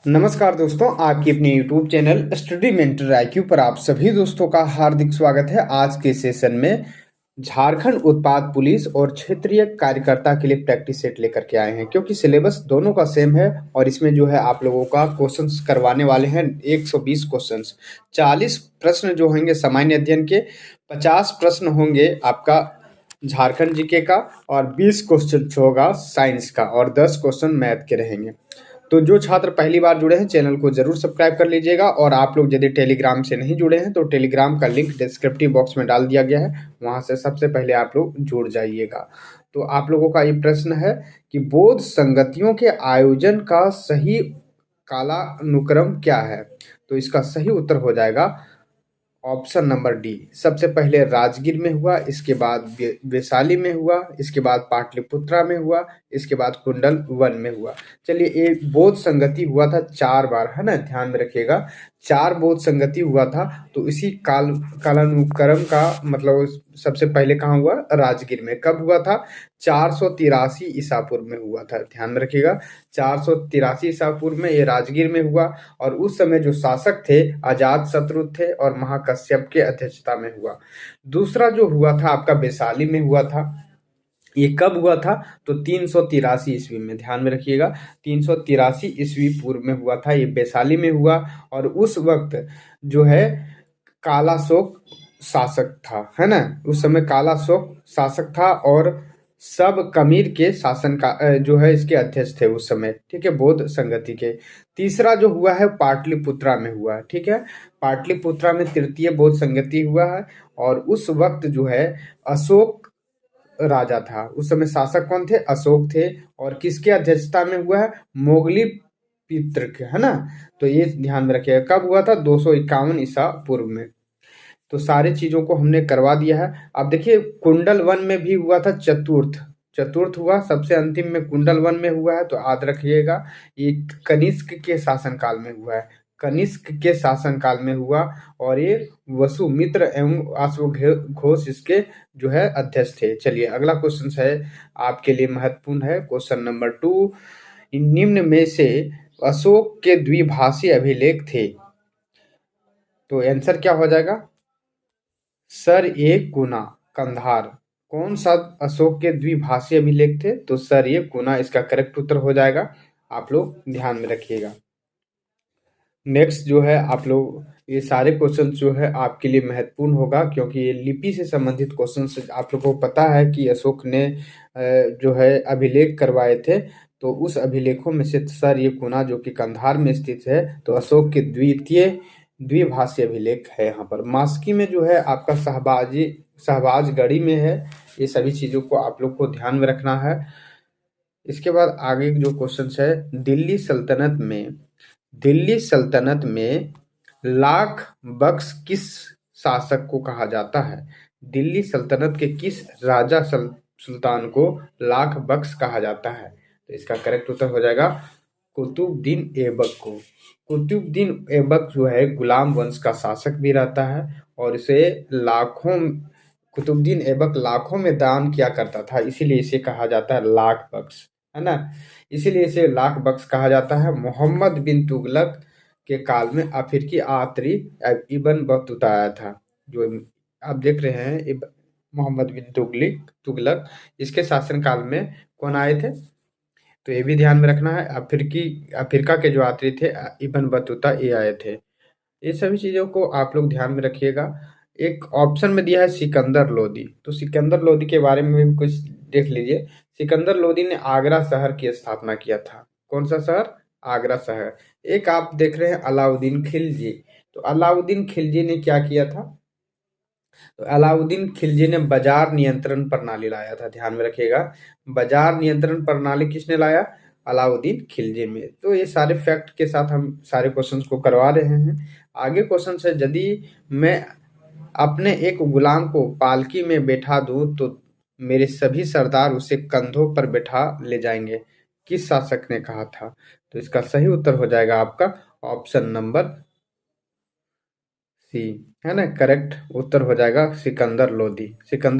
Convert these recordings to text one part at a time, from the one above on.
नमस्कार दोस्तों, आपकी अपने YouTube channel study mentor IQ पर आप सभी दोस्तों का हार्दिक स्वागत है। आज के सेशन में झारखंड उत्पाद पुलिस और क्षेत्रीय कार्यकर्ता के लिए प्रैक्टिस सेट लेकर के आए हैं, क्योंकि सिलेबस दोनों का सेम है और इसमें जो है आप लोगों का क्वेश्चंस करवाने वाले हैं 120 क्वेश्चंस। 40 प्रश्न जो होंगे सामान्य अध्ययन के, 50 प्रश्न होंगे आपका झारखंड जीके का और 20 क्वेश्चन होगा साइंस का और 10 क्वेश्चन मैथ के रहेंगे। तो जो छात्र पहली बार जुड़े हैं चैनल को जरूर सब्सक्राइब कर लीजिएगा, और आप लोग यदि टेलीग्राम से नहीं जुड़े हैं तो टेलीग्राम का लिंक डिस्क्रिप्टिव बॉक्स में डाल दिया गया है, वहां से सबसे पहले आप लोग जुड़ जाइएगा। तो आप लोगों का ये प्रश्न है कि बौद्ध संगतियों के आयोजन का सही कालानुक्रम क्या है। तो इसका सही उत्तर हो जाएगा ऑप्शन नंबर डी। सबसे पहले राजगीर में हुआ, इसके बाद वैशाली में हुआ, इसके बाद पाटलिपुत्रा में हुआ, इसके बाद कुंडल वन में हुआ। चलिए, एक बौद्ध संगति हुआ था 4 बार, है ना, ध्यान में रखिएगा। 4 बौद्ध संगति हुआ था, तो इसी कालानुक्रम का मतलब सबसे पहले कहाँ हुआ? राजगीर में। कब हुआ था? 483 ईसा पूर्व में हुआ था, ध्यान में रखिएगा। 483 ईसा पूर्व में ये राजगीर में हुआ, और उस समय जो शासक थे अजात शत्रु थे और महाकश्यप के अध्यक्षता में हुआ। दूसरा जो हुआ था आपका वैशाली में हुआ था। ये कब हुआ था? तो 383 ईस्वी में, ध्यान में रखिएगा। 383 ईस्वी पूर्व में हुआ था, ये वैशाली में हुआ। और उस वक्त जो है कालाशोक शासक था, है ना। उस समय कालाशोक शासक था और सब कमीर के शासन का जो है इसके अध्यक्ष थे उस समय, ठीक है, बौद्ध संगति के। तीसरा जो हुआ है पाटलिपुत्रा में हुआ, ठीक है। पाटलिपुत्रा में तृतीय बौद्ध संगति हुआ है, और उस वक्त जो है अशोक राजा था। उस समय शासक कौन थे? अशोक थे। और किसके अध्यक्षता में हुआ है? मोगली पित्र के, है ना। तो ये ध्यान में रखिएगा। कब हुआ था? 251 ईसा पूर्व में। तो सारी चीजों को हमने करवा दिया है। अब देखिए, कुंडल वन में भी हुआ था चतुर्थ। चतुर्थ हुआ, सबसे अंतिम में कुंडल वन में हुआ है, तो याद रखिएगा ये कनिष्क के शासनकाल में हुआ है। कनिष्क के शासनकाल में हुआ, और ये वसुमित्र एवं अश्वघोष इसके जो है अध्यक्ष थे। चलिए, अगला क्वेश्चन है आपके लिए महत्वपूर्ण है, क्वेश्चन नंबर 2। निम्न में से अशोक के द्विभाषी अभिलेख थे। तो आंसर क्या हो जाएगा? सर ए गुना, कंधार। कौन सा अशोक के द्विभाषी अभिलेख थे? तो सर ये गुना इसका करेक्ट उत्तर हो जाएगा। आप लोग ध्यान में रखिएगा। नेक्स्ट जो है आप लोग, ये सारे क्वेश्चन जो है आपके लिए महत्वपूर्ण होगा, क्योंकि ये लिपि से संबंधित क्वेश्चन। आप लोगों को पता है कि अशोक ने जो है अभिलेख करवाए थे, तो उस अभिलेखों में से सर ये गुना जो कि कंधार में स्थित है, तो अशोक के द्विभाषी अभिलेख है यहाँ पर। मास्की में जो है आपका शहबाजगढ़ी में है। ये सभी चीजों को आप लोग को ध्यान में रखना है। इसके बाद आगे जो क्वेश्चन है, दिल्ली सल्तनत में लाख बख्श किस शासक को कहा जाता है? दिल्ली सल्तनत के किस राजा सुल्तान को लाख बख्श कहा जाता है? तो इसका करेक्ट उत्तर हो जाएगा कुतुबुद्दीन ऐबक को। कुतुबुद्दीन ऐबक जो है गुलाम वंश का शासक भी रहता है, और इसे कुतुबुद्दीन ऐबक लाखों में दान किया करता था, इसीलिए इसे कहा जाता है लाख बख्श, है ना। इसीलिए इसे लाख बख्श कहा जाता है। मोहम्मद बिन तुगलक के काल में अफ्रीकी आतरी इब्न बतूता आया था। जो आप देख रहे हैं मोहम्मद बिन तुगलक, इसके शासनकाल में कौन आए थे? तो ये भी ध्यान में रखना है। अफ्रीका के जो यात्री थे इब्न बतूता, ये आए थे। ये सभी चीज़ों को आप लोग ध्यान में रखिएगा। एक ऑप्शन में दिया है सिकंदर लोदी, तो सिकंदर लोदी के बारे में भी कुछ देख लीजिए। सिकंदर लोदी ने आगरा शहर की स्थापना किया था। कौन सा शहर? आगरा शहर। एक आप देख रहे हैं अलाउद्दीन खिलजी, तो अलाउद्दीन खिलजी ने क्या किया था? तो अलाउद्दीन खिलजी ने बाजार नियंत्रण प्रणाली लाया था, ध्यान में रखिएगा। बाजार नियंत्रण प्रणाली किसने लाया? अलाउद्दीन खिलजी में। तो ये सारे फैक्ट के साथ हम सारे क्वेश्चंस को करवा रहे हैं। आगे क्वेश्चन है, यदि मैं अपने एक गुलाम को पालकी में बैठा दूं तो मेरे सभी सरदार उसे कंधों पर बैठा ले जाएंगे, किस शासक ने कहा था? तो इसका सही उत्तर हो जाएगा आपका ऑप्शन नंबर सी, है ना। करेक्ट उत्तर हो जाएगा सिकंदर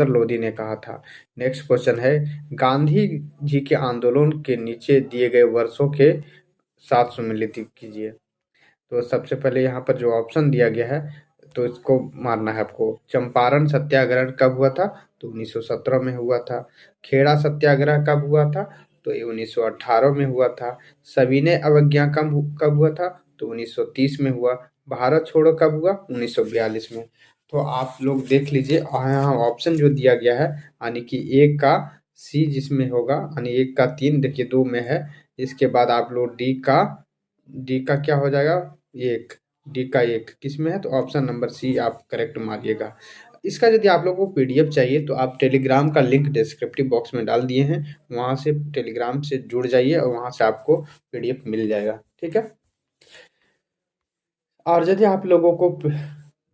लोदी ने कहा था। नेक्स्ट क्वेश्चन है, गांधी जी के आंदोलन के नीचे दिए गए वर्षों के 700 मिलीलीटर कीजिए। तो सबसे पहले यहाँ पर जो ऑप्शन दिया गया है तो इसको मारना है आपको। चंपारण सत्याग्रह कब हुआ था? तो 1917 में हुआ था। खेड़ा सत्याग्रह कब हुआ था? तो ये 1918 में हुआ था। सविनय अवज्ञा कब हुआ था? तो 1930 में हुआ। भारत छोड़ो कब हुआ? 1942 में। तो आप लोग देख लीजिए यहाँ ऑप्शन जो दिया गया है, यानी कि एक का सी जिसमें होगा, यानी एक का 3, देखिए 2 में है। इसके बाद आप लोग डी का क्या हो जाएगा? एक। डी का एक किस में है? तो ऑप्शन नंबर सी आप करेक्ट मारिएगा। इसका यदि आप लोगों को पीडीएफ चाहिए तो आप टेलीग्राम का लिंक डिस्क्रिप्टिव बॉक्स में डाल दिए हैं, वहां से टेलीग्राम से जुड़ जाइए और वहां से आपको पीडीएफ मिल जाएगा। ठीक है। और यदि आप लोगों को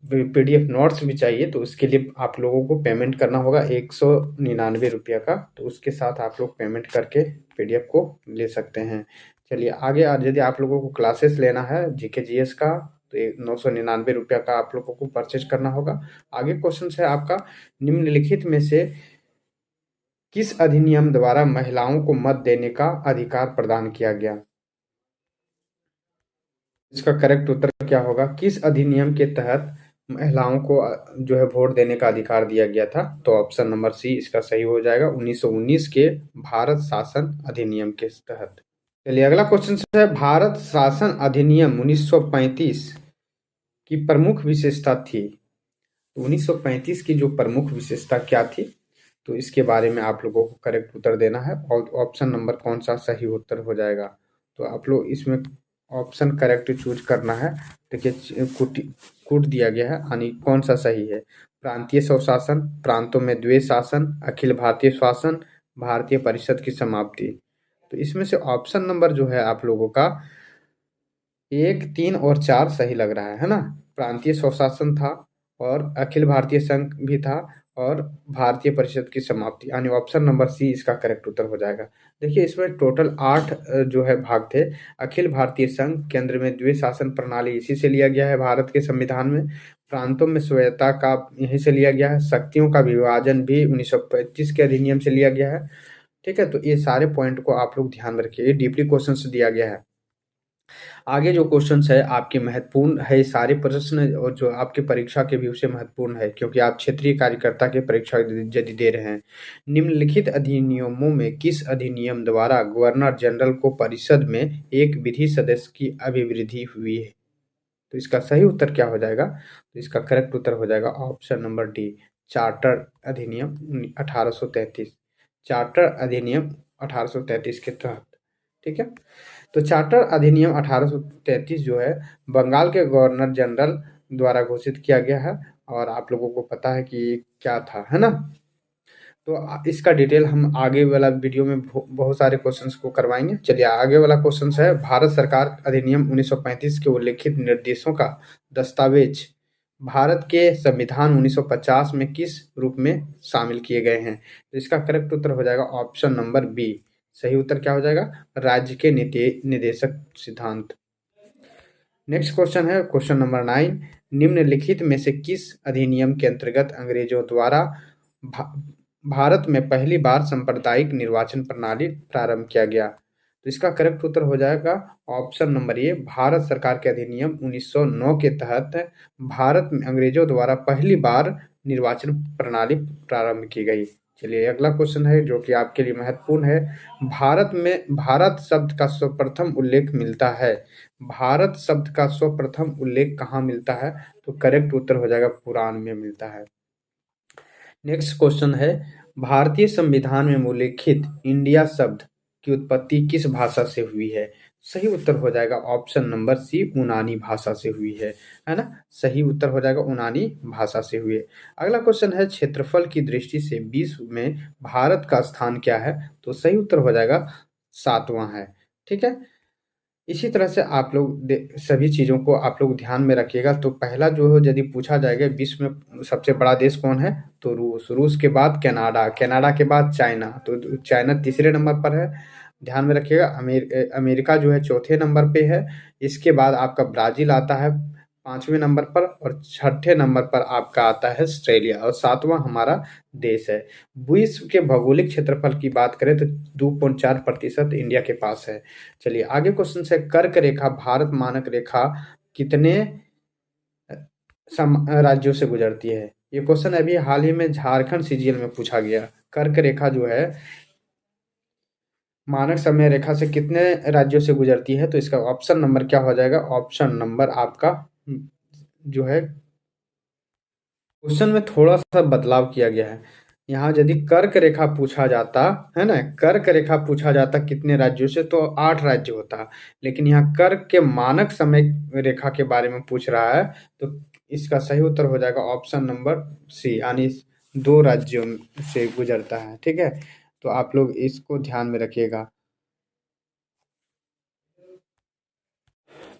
पीडीएफ नोट्स भी चाहिए तो उसके लिए आप लोगों को पेमेंट करना होगा 199 रुपया का। तो उसके साथ आप लोग पेमेंट करके पीडीएफ को ले सकते हैं। चलिए आगे। और यदि आप लोगों को क्लासेस लेना है जीके जीएस का तो 999 रुपया का आप लोगों को परचेज करना होगा। आगे क्वेश्चन है आपका, निम्नलिखित में से किस अधिनियम द्वारा महिलाओं को मत देने का अधिकार प्रदान किया गया? इसका करेक्ट उत्तर क्या होगा? किस अधिनियम के तहत महिलाओं को जो है वोट देने का अधिकार दिया गया था? तो ऑप्शन नंबर सी इसका सही हो जाएगा, 1919 के भारत शासन अधिनियम के तहत। चलिए अगला क्वेश्चन है, भारत शासन अधिनियम 1935 की प्रमुख विशेषता थी। 1935 की जो प्रमुख विशेषता क्या थी? तो इसके बारे में आप लोगों को करेक्ट उत्तर देना है और ऑप्शन नंबर कौन सा सही उत्तर हो जाएगा। तो आप लोग इसमें ऑप्शन करेक्ट चूज करना है। देखिए कूट दिया गया है, यानी कौन सा सही है? प्रांतीय स्वशासन, प्रांतों में द्वैत शासन, अखिल भारतीय शासन, भारतीय परिषद की समाप्ति। तो इसमें से ऑप्शन नंबर जो है आप लोगों का 1, 3 और 4 सही लग रहा है ना? प्रांतीय स्वशासन था और अखिल भारतीय संघ भी था और भारतीय परिषद की समाप्ति, यानी ऑप्शन नंबर सी इसका करेक्ट उत्तर हो जाएगा। देखिए इसमें टोटल 8 जो है भाग थे। अखिल भारतीय संघ, केंद्र में द्वैत शासन प्रणाली इसी से लिया गया है भारत के संविधान में। प्रांतों में स्वायत्तता का यहीं से लिया गया है। शक्तियों का विभाजन भी 1925 के अधिनियम से लिया गया है। ठीक है, तो ये सारे पॉइंट को आप लोग ध्यान रखिए, ये डीपली क्वेश्चन दिया गया है। आगे जो क्वेश्चंस है आपके महत्वपूर्ण है, सारे प्रश्न और जो आपके परीक्षा के व्यू से महत्वपूर्ण है, क्योंकि आप क्षेत्रीय कार्यकर्ता के परीक्षा यदि दे रहे हैं। निम्नलिखित अधिनियमों में किस अधिनियम द्वारा गवर्नर जनरल को परिषद में एक विधि सदस्य की अभिवृद्धि हुई है? तो इसका सही उत्तर क्या हो जाएगा? तो इसका करेक्ट उत्तर हो जाएगा ऑप्शन नंबर डी, चार्टर अधिनियम 1833। चार्टर अधिनियम 1833 के तहत। ठीक है, तो चार्टर अधिनियम 1833 जो है बंगाल के गवर्नर जनरल द्वारा घोषित किया गया है और आप लोगों को पता है कि ये क्या था, है ना? तो इसका डिटेल हम आगे वाला वीडियो में बहुत सारे क्वेश्चंस को करवाएंगे। चलिए आगे वाला क्वेश्चन है, भारत सरकार अधिनियम 1935 के उल्लेखित निर्देशों का दस्तावेज भारत के संविधान 1950 में किस रूप में शामिल किए गए हैं? तो इसका करेक्ट उत्तर हो जाएगा ऑप्शन नंबर बी। सही उत्तर क्या हो जाएगा? राज्य के निदेशक सिद्धांत। नेक्स्ट क्वेश्चन है क्वेश्चन नंबर 9, निम्नलिखित में से किस अधिनियम के अंतर्गत अंग्रेजों द्वारा भारत में पहली बार सांप्रदायिक निर्वाचन प्रणाली प्रारंभ किया गया? तो इसका करेक्ट उत्तर हो जाएगा ऑप्शन नंबर ए, भारत सरकार के अधिनियम 1909 के तहत भारत में अंग्रेजों द्वारा पहली बार निर्वाचन प्रणाली प्रारंभ की गई। चलिए अगला क्वेश्चन है जो कि आपके लिए महत्वपूर्ण है, भारत में भारत शब्द का सर्वप्रथम उल्लेख मिलता है। भारत शब्द का सर्वप्रथम उल्लेख कहाँ मिलता है? तो करेक्ट उत्तर हो जाएगा पुराण में मिलता है। नेक्स्ट क्वेश्चन है, भारतीय संविधान में उल्लेखित इंडिया शब्द की उत्पत्ति किस भाषा से हुई है? सही उत्तर हो जाएगा ऑप्शन नंबर सी, यूनानी भाषा से हुई है ना? सही उत्तर हो जाएगा यूनानी भाषा से हुई है। अगला क्वेश्चन है, क्षेत्रफल की दृष्टि से विश्व में भारत का स्थान क्या है? तो सही उत्तर हो जाएगा 7वां है। ठीक है, इसी तरह से आप लोग सभी चीज़ों को आप लोग ध्यान में रखिएगा। तो पहला जो है यदि पूछा जाएगा विश्व में सबसे बड़ा देश कौन है? तो रूस। रूस के बाद कनाडा, कनाडा के बाद चाइना, तो चाइना तीसरे नंबर पर है, ध्यान में रखिएगा। अमेरिका जो है चौथे नंबर पे है। इसके बाद आपका ब्राज़ील आता है 5वें नंबर पर, और छठे नंबर पर आपका आता है ऑस्ट्रेलिया, और 7वां हमारा देश है। विश्व के भौगोलिक क्षेत्रफल की बात करें तो 2.4% इंडिया के पास है। चलिए आगे क्वेश्चन से, कर्क रेखा भारत मानक रेखा कितने राज्यों से गुजरती है? ये क्वेश्चन अभी हाल ही में झारखंड सीजीएल में पूछा गया। कर्क रेखा जो है मानक समय रेखा से कितने राज्यों से गुजरती है? तो इसका ऑप्शन नंबर क्या हो जाएगा? ऑप्शन नंबर आपका जो है, क्वेश्चन में थोड़ा सा बदलाव किया गया है। यहाँ यदि कर्क रेखा पूछा जाता है ना, कर्क रेखा पूछा जाता कितने राज्यों से, तो 8 राज्य होता। लेकिन यहाँ कर्क के मानक समय रेखा के बारे में पूछ रहा है, तो इसका सही उत्तर हो जाएगा ऑप्शन नंबर सी, यानी 2 राज्यों से गुजरता है। ठीक है, तो आप लोग इसको ध्यान में रखिएगा।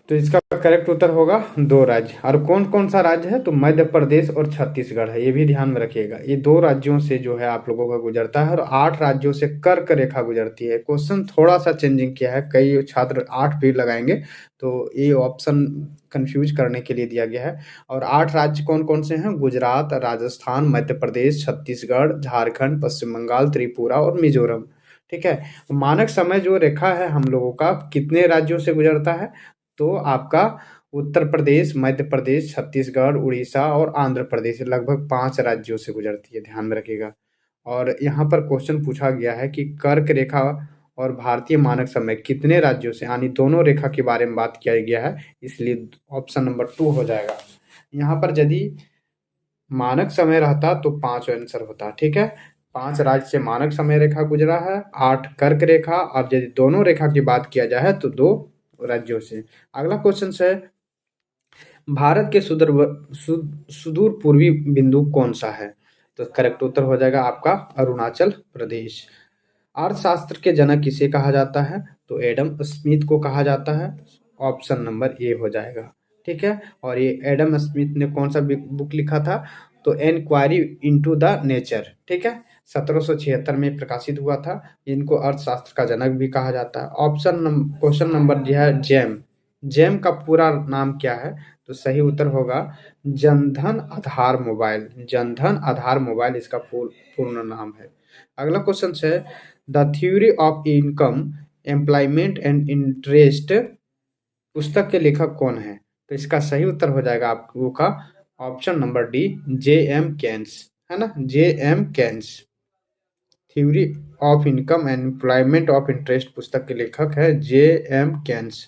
तो इसका करेक्ट उत्तर होगा 2 राज्य। और कौन कौन सा राज्य है? तो मध्य प्रदेश और छत्तीसगढ़ है, ये भी ध्यान में रखिएगा। ये 2 राज्यों से जो है आप लोगों का गुजरता है, और 8 राज्यों से कर्क रेखा गुजरती है। क्वेश्चन थोड़ा सा चेंजिंग किया है, कई छात्र 8 भी लगाएंगे, तो ये ऑप्शन कंफ्यूज करने के लिए दिया गया है। और 8 राज्य कौन कौन से हैं? गुजरात, राजस्थान, मध्य प्रदेश, छत्तीसगढ़, झारखंड, पश्चिम बंगाल, त्रिपुरा और मिजोरम। ठीक है, मानक समय जो रेखा है हम लोगों का कितने राज्यों से गुजरता है? तो आपका उत्तर प्रदेश, मध्य प्रदेश, छत्तीसगढ़, उड़ीसा और आंध्र प्रदेश, लगभग 5 राज्यों से गुजरती है, ध्यान में रखिएगा। और यहाँ पर क्वेश्चन पूछा गया है कि कर्क रेखा और भारतीय मानक समय कितने राज्यों से, यानी दोनों रेखा के बारे में बात किया गया है, इसलिए ऑप्शन नंबर 2 हो जाएगा। यहाँ पर यदि मानक समय रहता तो 5 आंसर होता। ठीक है, 5 राज्य से मानक समय रेखा गुजरा है, 8 कर्क रेखा, और यदि दोनों रेखा की बात किया जाए तो 2 राज्यों से। अगला क्वेश्चन है, भारत के सुदूर पूर्वी बिंदु कौन सा है? तो करेक्ट उत्तर हो जाएगा आपका अरुणाचल प्रदेश। अर्थशास्त्र के जनक किसे कहा जाता है? तो एडम स्मिथ को कहा जाता है, ऑप्शन नंबर ए हो जाएगा। ठीक है, और ये एडम स्मिथ ने कौन सा बुक लिखा था? तो एनक्वायरी इनटू द नेचर। ठीक है, 1776 में प्रकाशित हुआ था। इनको अर्थशास्त्र का जनक भी कहा जाता है। क्वेश्चन नंबर जो है जेम, जेम का पूरा नाम क्या है? तो सही उत्तर होगा जनधन आधार मोबाइल। जनधन आधार मोबाइल इसका पूर्ण नाम है। अगला क्वेश्चन है, the theory of income, employment and interest पुस्तक के लेखक कौन है? तो इसका सही उत्तर हो जाएगा आपको का option number D, J M Keynes, है ना, J M Keynes. Theory of income and employment of interest पुस्तक के लेखक है जे एम केन्स।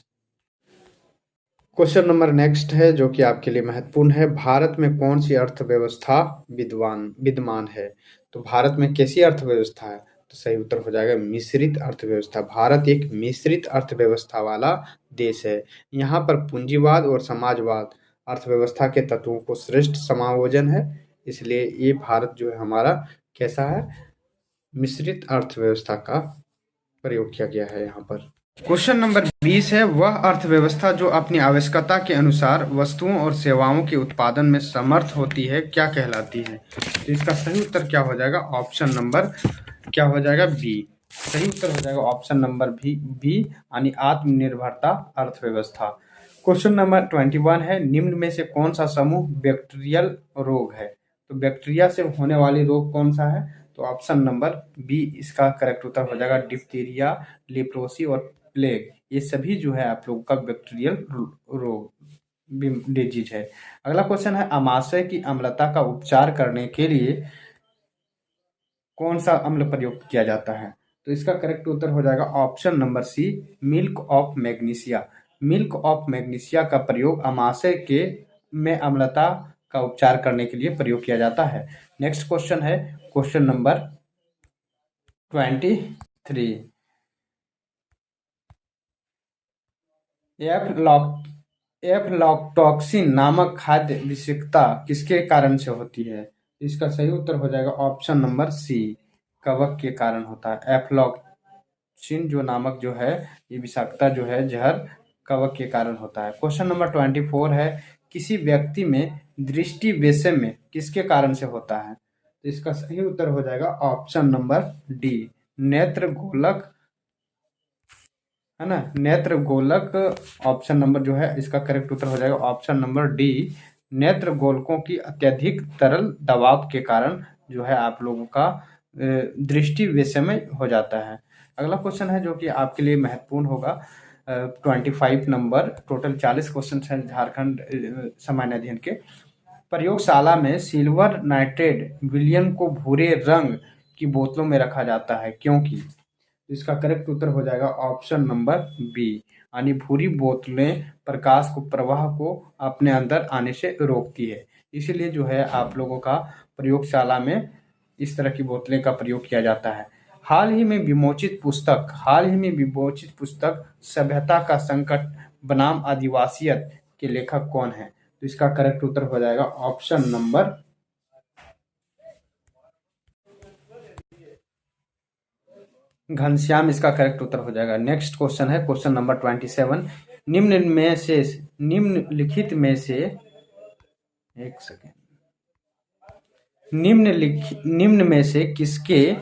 क्वेश्चन नंबर नेक्स्ट है जो कि आपके लिए महत्वपूर्ण है, भारत में कौन सी अर्थव्यवस्था विद्यमान है? तो भारत में कैसी अर्थव्यवस्था है? तो सही उत्तर हो जाएगा मिश्रित अर्थव्यवस्था। भारत एक मिश्रित अर्थव्यवस्था वाला देश है। यहाँ पर पूंजीवाद और समाजवाद अर्थव्यवस्था के तत्वों को श्रेष्ठ समायोजन है, इसलिए ये भारत जो है हमारा कैसा है? मिश्रित अर्थव्यवस्था का प्रयोग किया गया है यहाँ पर। क्वेश्चन नंबर 20 है, वह अर्थव्यवस्था जो अपनी आवश्यकता के अनुसार वस्तुओं और सेवाओं के उत्पादन में समर्थ होती है क्या कहलाती है? तो इसका सही उत्तर क्या हो जाएगा? ऑप्शन नंबर क्या हो जाएगा? बी। सही उत्तर हो जाएगा ऑप्शन नंबर बी, यानी आत्मनिर्भरता अर्थव्यवस्था। क्वेश्चन नंबर 21 है, निम्न में से कौन सा समूह बैक्टीरियल रोग है? तो बैक्टीरिया से होने वाली रोग कौन सा है? तो ऑप्शन नंबर बी इसका करेक्ट उत्तर हो जाएगा डिप्थीरिया, लेप्रोसी और प्लेग। ये सभी जो है आप लोगों का बैक्टीरियल रोग डिजीज है। अगला क्वेश्चन है, अमाशय की अम्लता का उपचार करने के लिए कौन सा अम्ल प्रयोग किया जाता है? तो इसका करेक्ट उत्तर हो जाएगा option number C, milk of magnesia. Milk of magnesia का प्रयोग अमाशय के में अम्लता का उपचार करने के लिए प्रयोग किया जाता है। नेक्स्ट क्वेश्चन है क्वेश्चन नंबर 23, एफ्लॉक्टोक्सिन नामक खाद्य विषाक्तता किसके कारण से होती है? इसका सही उत्तर हो जाएगा ऑप्शन नंबर सी, कवक के कारण होता है। एफ्लॉक्सिन जो नामक जो है ये विषाक्तता जो है जहर कवक के कारण होता है। क्वेश्चन नंबर 24 है, किसी व्यक्ति में दृष्टि वैषम्य किसके कारण से होता है? तो इसका सही उत्तर हो जाएगा ऑप्शन नंबर डी, नेत्र गोलक है ना। नेत्र गोलक, ऑप्शन नंबर जो है इसका करेक्ट उत्तर हो जाएगा ऑप्शन नंबर डी। नेत्र गोलकों की अत्यधिक तरल दबाव के कारण जो है आप लोगों का दृष्टि विषमय हो जाता है। अगला क्वेश्चन है जो कि आपके लिए महत्वपूर्ण होगा। 25 नंबर, टोटल 40 क्वेश्चन हैं झारखंड सामान्य अध्ययन के। प्रयोगशाला में सिल्वर नाइट्रेट विलयन को भूरे रंग की बोतलों में रखा जाता है क्योंकि, इसका करेक्ट उत्तर हो जाएगा ऑप्शन नंबर बी, यानी भूरी बोतलें प्रकाश को प्रवाह को अपने अंदर आने से रोकती है, इसीलिए जो है आप लोगों का प्रयोगशाला में इस तरह की बोतलें का प्रयोग किया जाता है। हाल ही में विमोचित पुस्तक सभ्यता का संकट बनाम आदिवासियत के लेखक कौन है? तो इसका करेक्ट उत्तर हो जाएगा ऑप्शन नंबर घनश्याम, इसका करेक्ट उत्तर हो जाएगा। नेक्स्ट क्वेश्चन है क्वेश्चन नंबर 27। निम्नलिखित में से एक सेकेंड निम्न में से किसके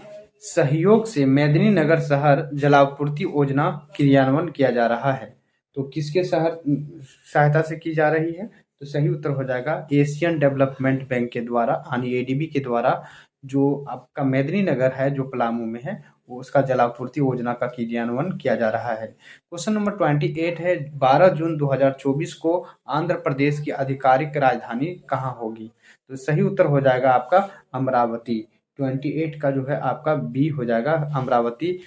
सहयोग से मेदिनीनगर शहर जलापूर्ति योजना क्रियान्वयन किया जा रहा है? तो किसके सहायता से की जा रही है? तो सही उत्तर हो जाएगा एशियन डेवलपमेंट बैंक के द्वारा, यानी एडीबी के द्वारा जो आपका मेदिनीनगर है जो पलामू में है, वो उसका जलापूर्ति योजना का क्रियान्वयन किया जा रहा है। क्वेश्चन नंबर 28 है 12 जून 2024 को आंध्र प्रदेश की आधिकारिक राजधानी कहाँ होगी? तो सही उत्तर हो जाएगा आपका अमरावती। 28 का जो है आपका बी हो जाएगा, अमरावती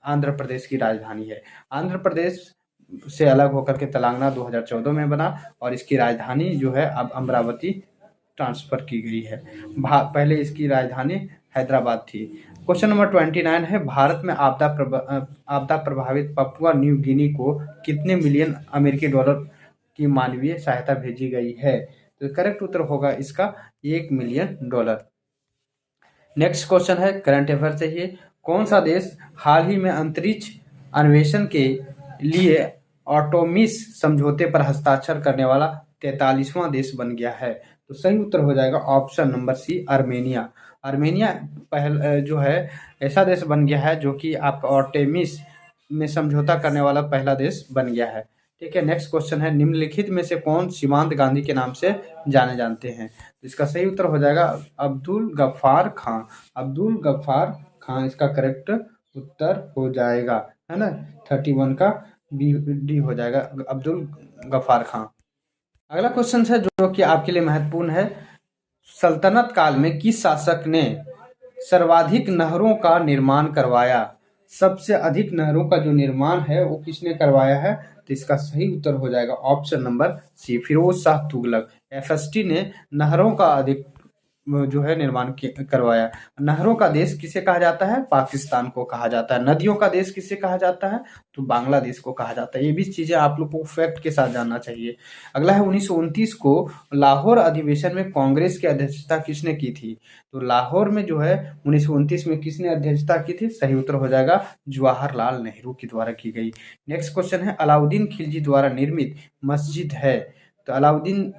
आंध्र प्रदेश की राजधानी है। आंध्र प्रदेश से अलग होकर के तेलंगाना 2014 में बना और इसकी राजधानी जो है अब अमरावती ट्रांसफर की गई है। पहले इसकी राजधानी हैदराबाद थी। क्वेश्चन नंबर 29 है भारत में आपदा प्रभावित पपुआ न्यू गिनी को कितने मिलियन अमेरिकी डॉलर की मानवीय सहायता भेजी गई है? तो करेक्ट उत्तर होगा इसका 1 मिलियन डॉलर। नेक्स्ट क्वेश्चन है करंट अफेयर से ही, कौन सा देश हाल ही में अंतरिक्ष अन्वेषण के लिए ऑटोमिस समझौते पर हस्ताक्षर करने वाला 43वां देश बन गया है? तो सही उत्तर हो जाएगा option number C, Armenia. Armenia जो है ऐसा देश बन गया है जो कि आपका ऑटोमिस में समझौता करने वाला पहला देश बन गया है। ठीक है। नेक्स्ट क्वेश्चन है निम्नलिखित में से कौन सीमांत गांधी के नाम से जाने जानते हैं? तो इसका सही उत्तर हो जाएगा अब्दुल गफ्फार खान। अब्दुल गफ्फार खान इसका करेक्ट उत्तर हो जाएगा, है ना। 31 का डी हो जाएगा अब्दुल गफ्फार खान। अगला क्वेश्चन है जो कि आपके लिए महत्वपूर्ण है, सल्तनत काल में किस शासक ने सर्वाधिक नहरों का निर्माण करवाया? सबसे अधिक नहरों का जो निर्माण है वो किसने करवाया है? तो इसका सही उत्तर हो जाएगा option number C, Firoz Shah Tughlaq. FST ने नहरों का अधिक जो है निर्माण करवाया। नहरों का देश किसे कहा जाता है? पाकिस्तान को कहा जाता है। नदियों का देश किसे कहा जाता है? तो बांग्लादेश को कहा जाता है। ये भी चीजें आप लोग को फैक्ट के साथ जानना चाहिए। अगला है 1929 को लाहौर अधिवेशन में कांग्रेस की अध्यक्षता किसने की थी? तो लाहौर में जो है 1929 में किसने अध्यक्षता की थी? सही उत्तर हो जाएगा जवाहरलाल नेहरू के द्वारा की गई। नेक्स्ट क्वेश्चन है अलाउद्दीन खिलजी द्वारा निर्मित मस्जिद है, तो अलाउद्दीन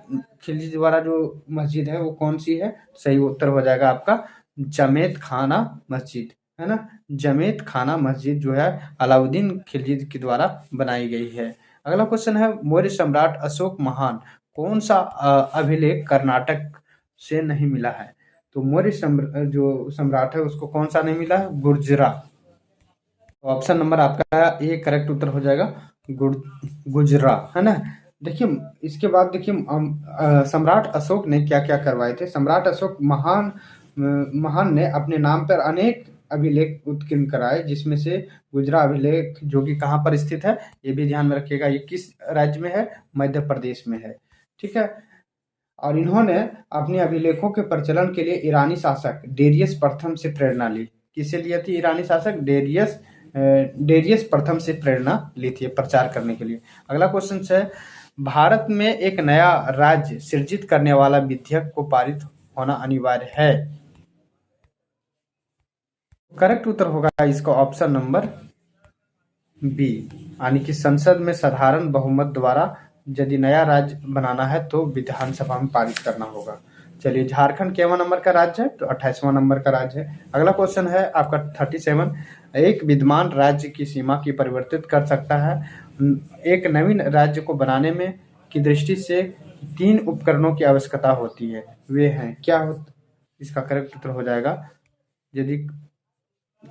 खिलजी द्वारा जो मस्जिद है वो कौन सी है? सही उत्तर हो जाएगा आपका जमेत खाना मस्जिद, है ना। जमेत खाना मस्जिद जो है अलाउद्दीन खिलजी के द्वारा बनाई गई है। अगला क्वेश्चन है मौर्य सम्राट अशोक महान कौन सा अभिलेख कर्नाटक से नहीं मिला है? तो मौर्य जो सम्राट है उसको कौन सा नहीं मिला है? गुर्जरा। ऑप्शन नंबर आपका ए करेक्ट उत्तर हो जाएगा गुजरा, है ना। देखिए इसके बाद देखिए सम्राट अशोक ने क्या क्या करवाए थे। सम्राट अशोक महान ने अपने नाम पर अनेक अभिलेख उत्कीर्ण कराए, जिसमें से गुजरा अभिलेख जो कि कहाँ पर स्थित है ये भी ध्यान में रखिएगा। ये किस राज्य में है? मध्य प्रदेश में है। ठीक है। और इन्होंने अपने अभिलेखों के प्रचलन के लिए ईरानी शासक डेरियस प्रथम से प्रेरणा ली। किससे लिया थी? ईरानी शासक डेरियस प्रथम से प्रेरणा ली थी प्रचार करने के लिए। अगला क्वेश्चन है भारत में एक नया राज्य सृजित करने वाला विधेयक को पारित होना अनिवार्य है? करेक्ट उत्तर होगा इसका ऑप्शन नंबर बी, यानी कि संसद में साधारण बहुमत द्वारा यदि नया राज्य बनाना है तो विधानसभा में पारित करना होगा। चलिए, झारखंड केवां नंबर का राज्य है? तो 28वां नंबर का राज्य है। अगला क्वेश्चन है आपका 37। एक विद्यमान राज्य की सीमा की परिवर्तित कर सकता है। एक नवीन राज्य को बनाने में की दृष्टि से 3 उपकरणों की आवश्यकता होती है। वे हैं क्या? इसका करेक्ट उत्तर हो जाएगा, यदि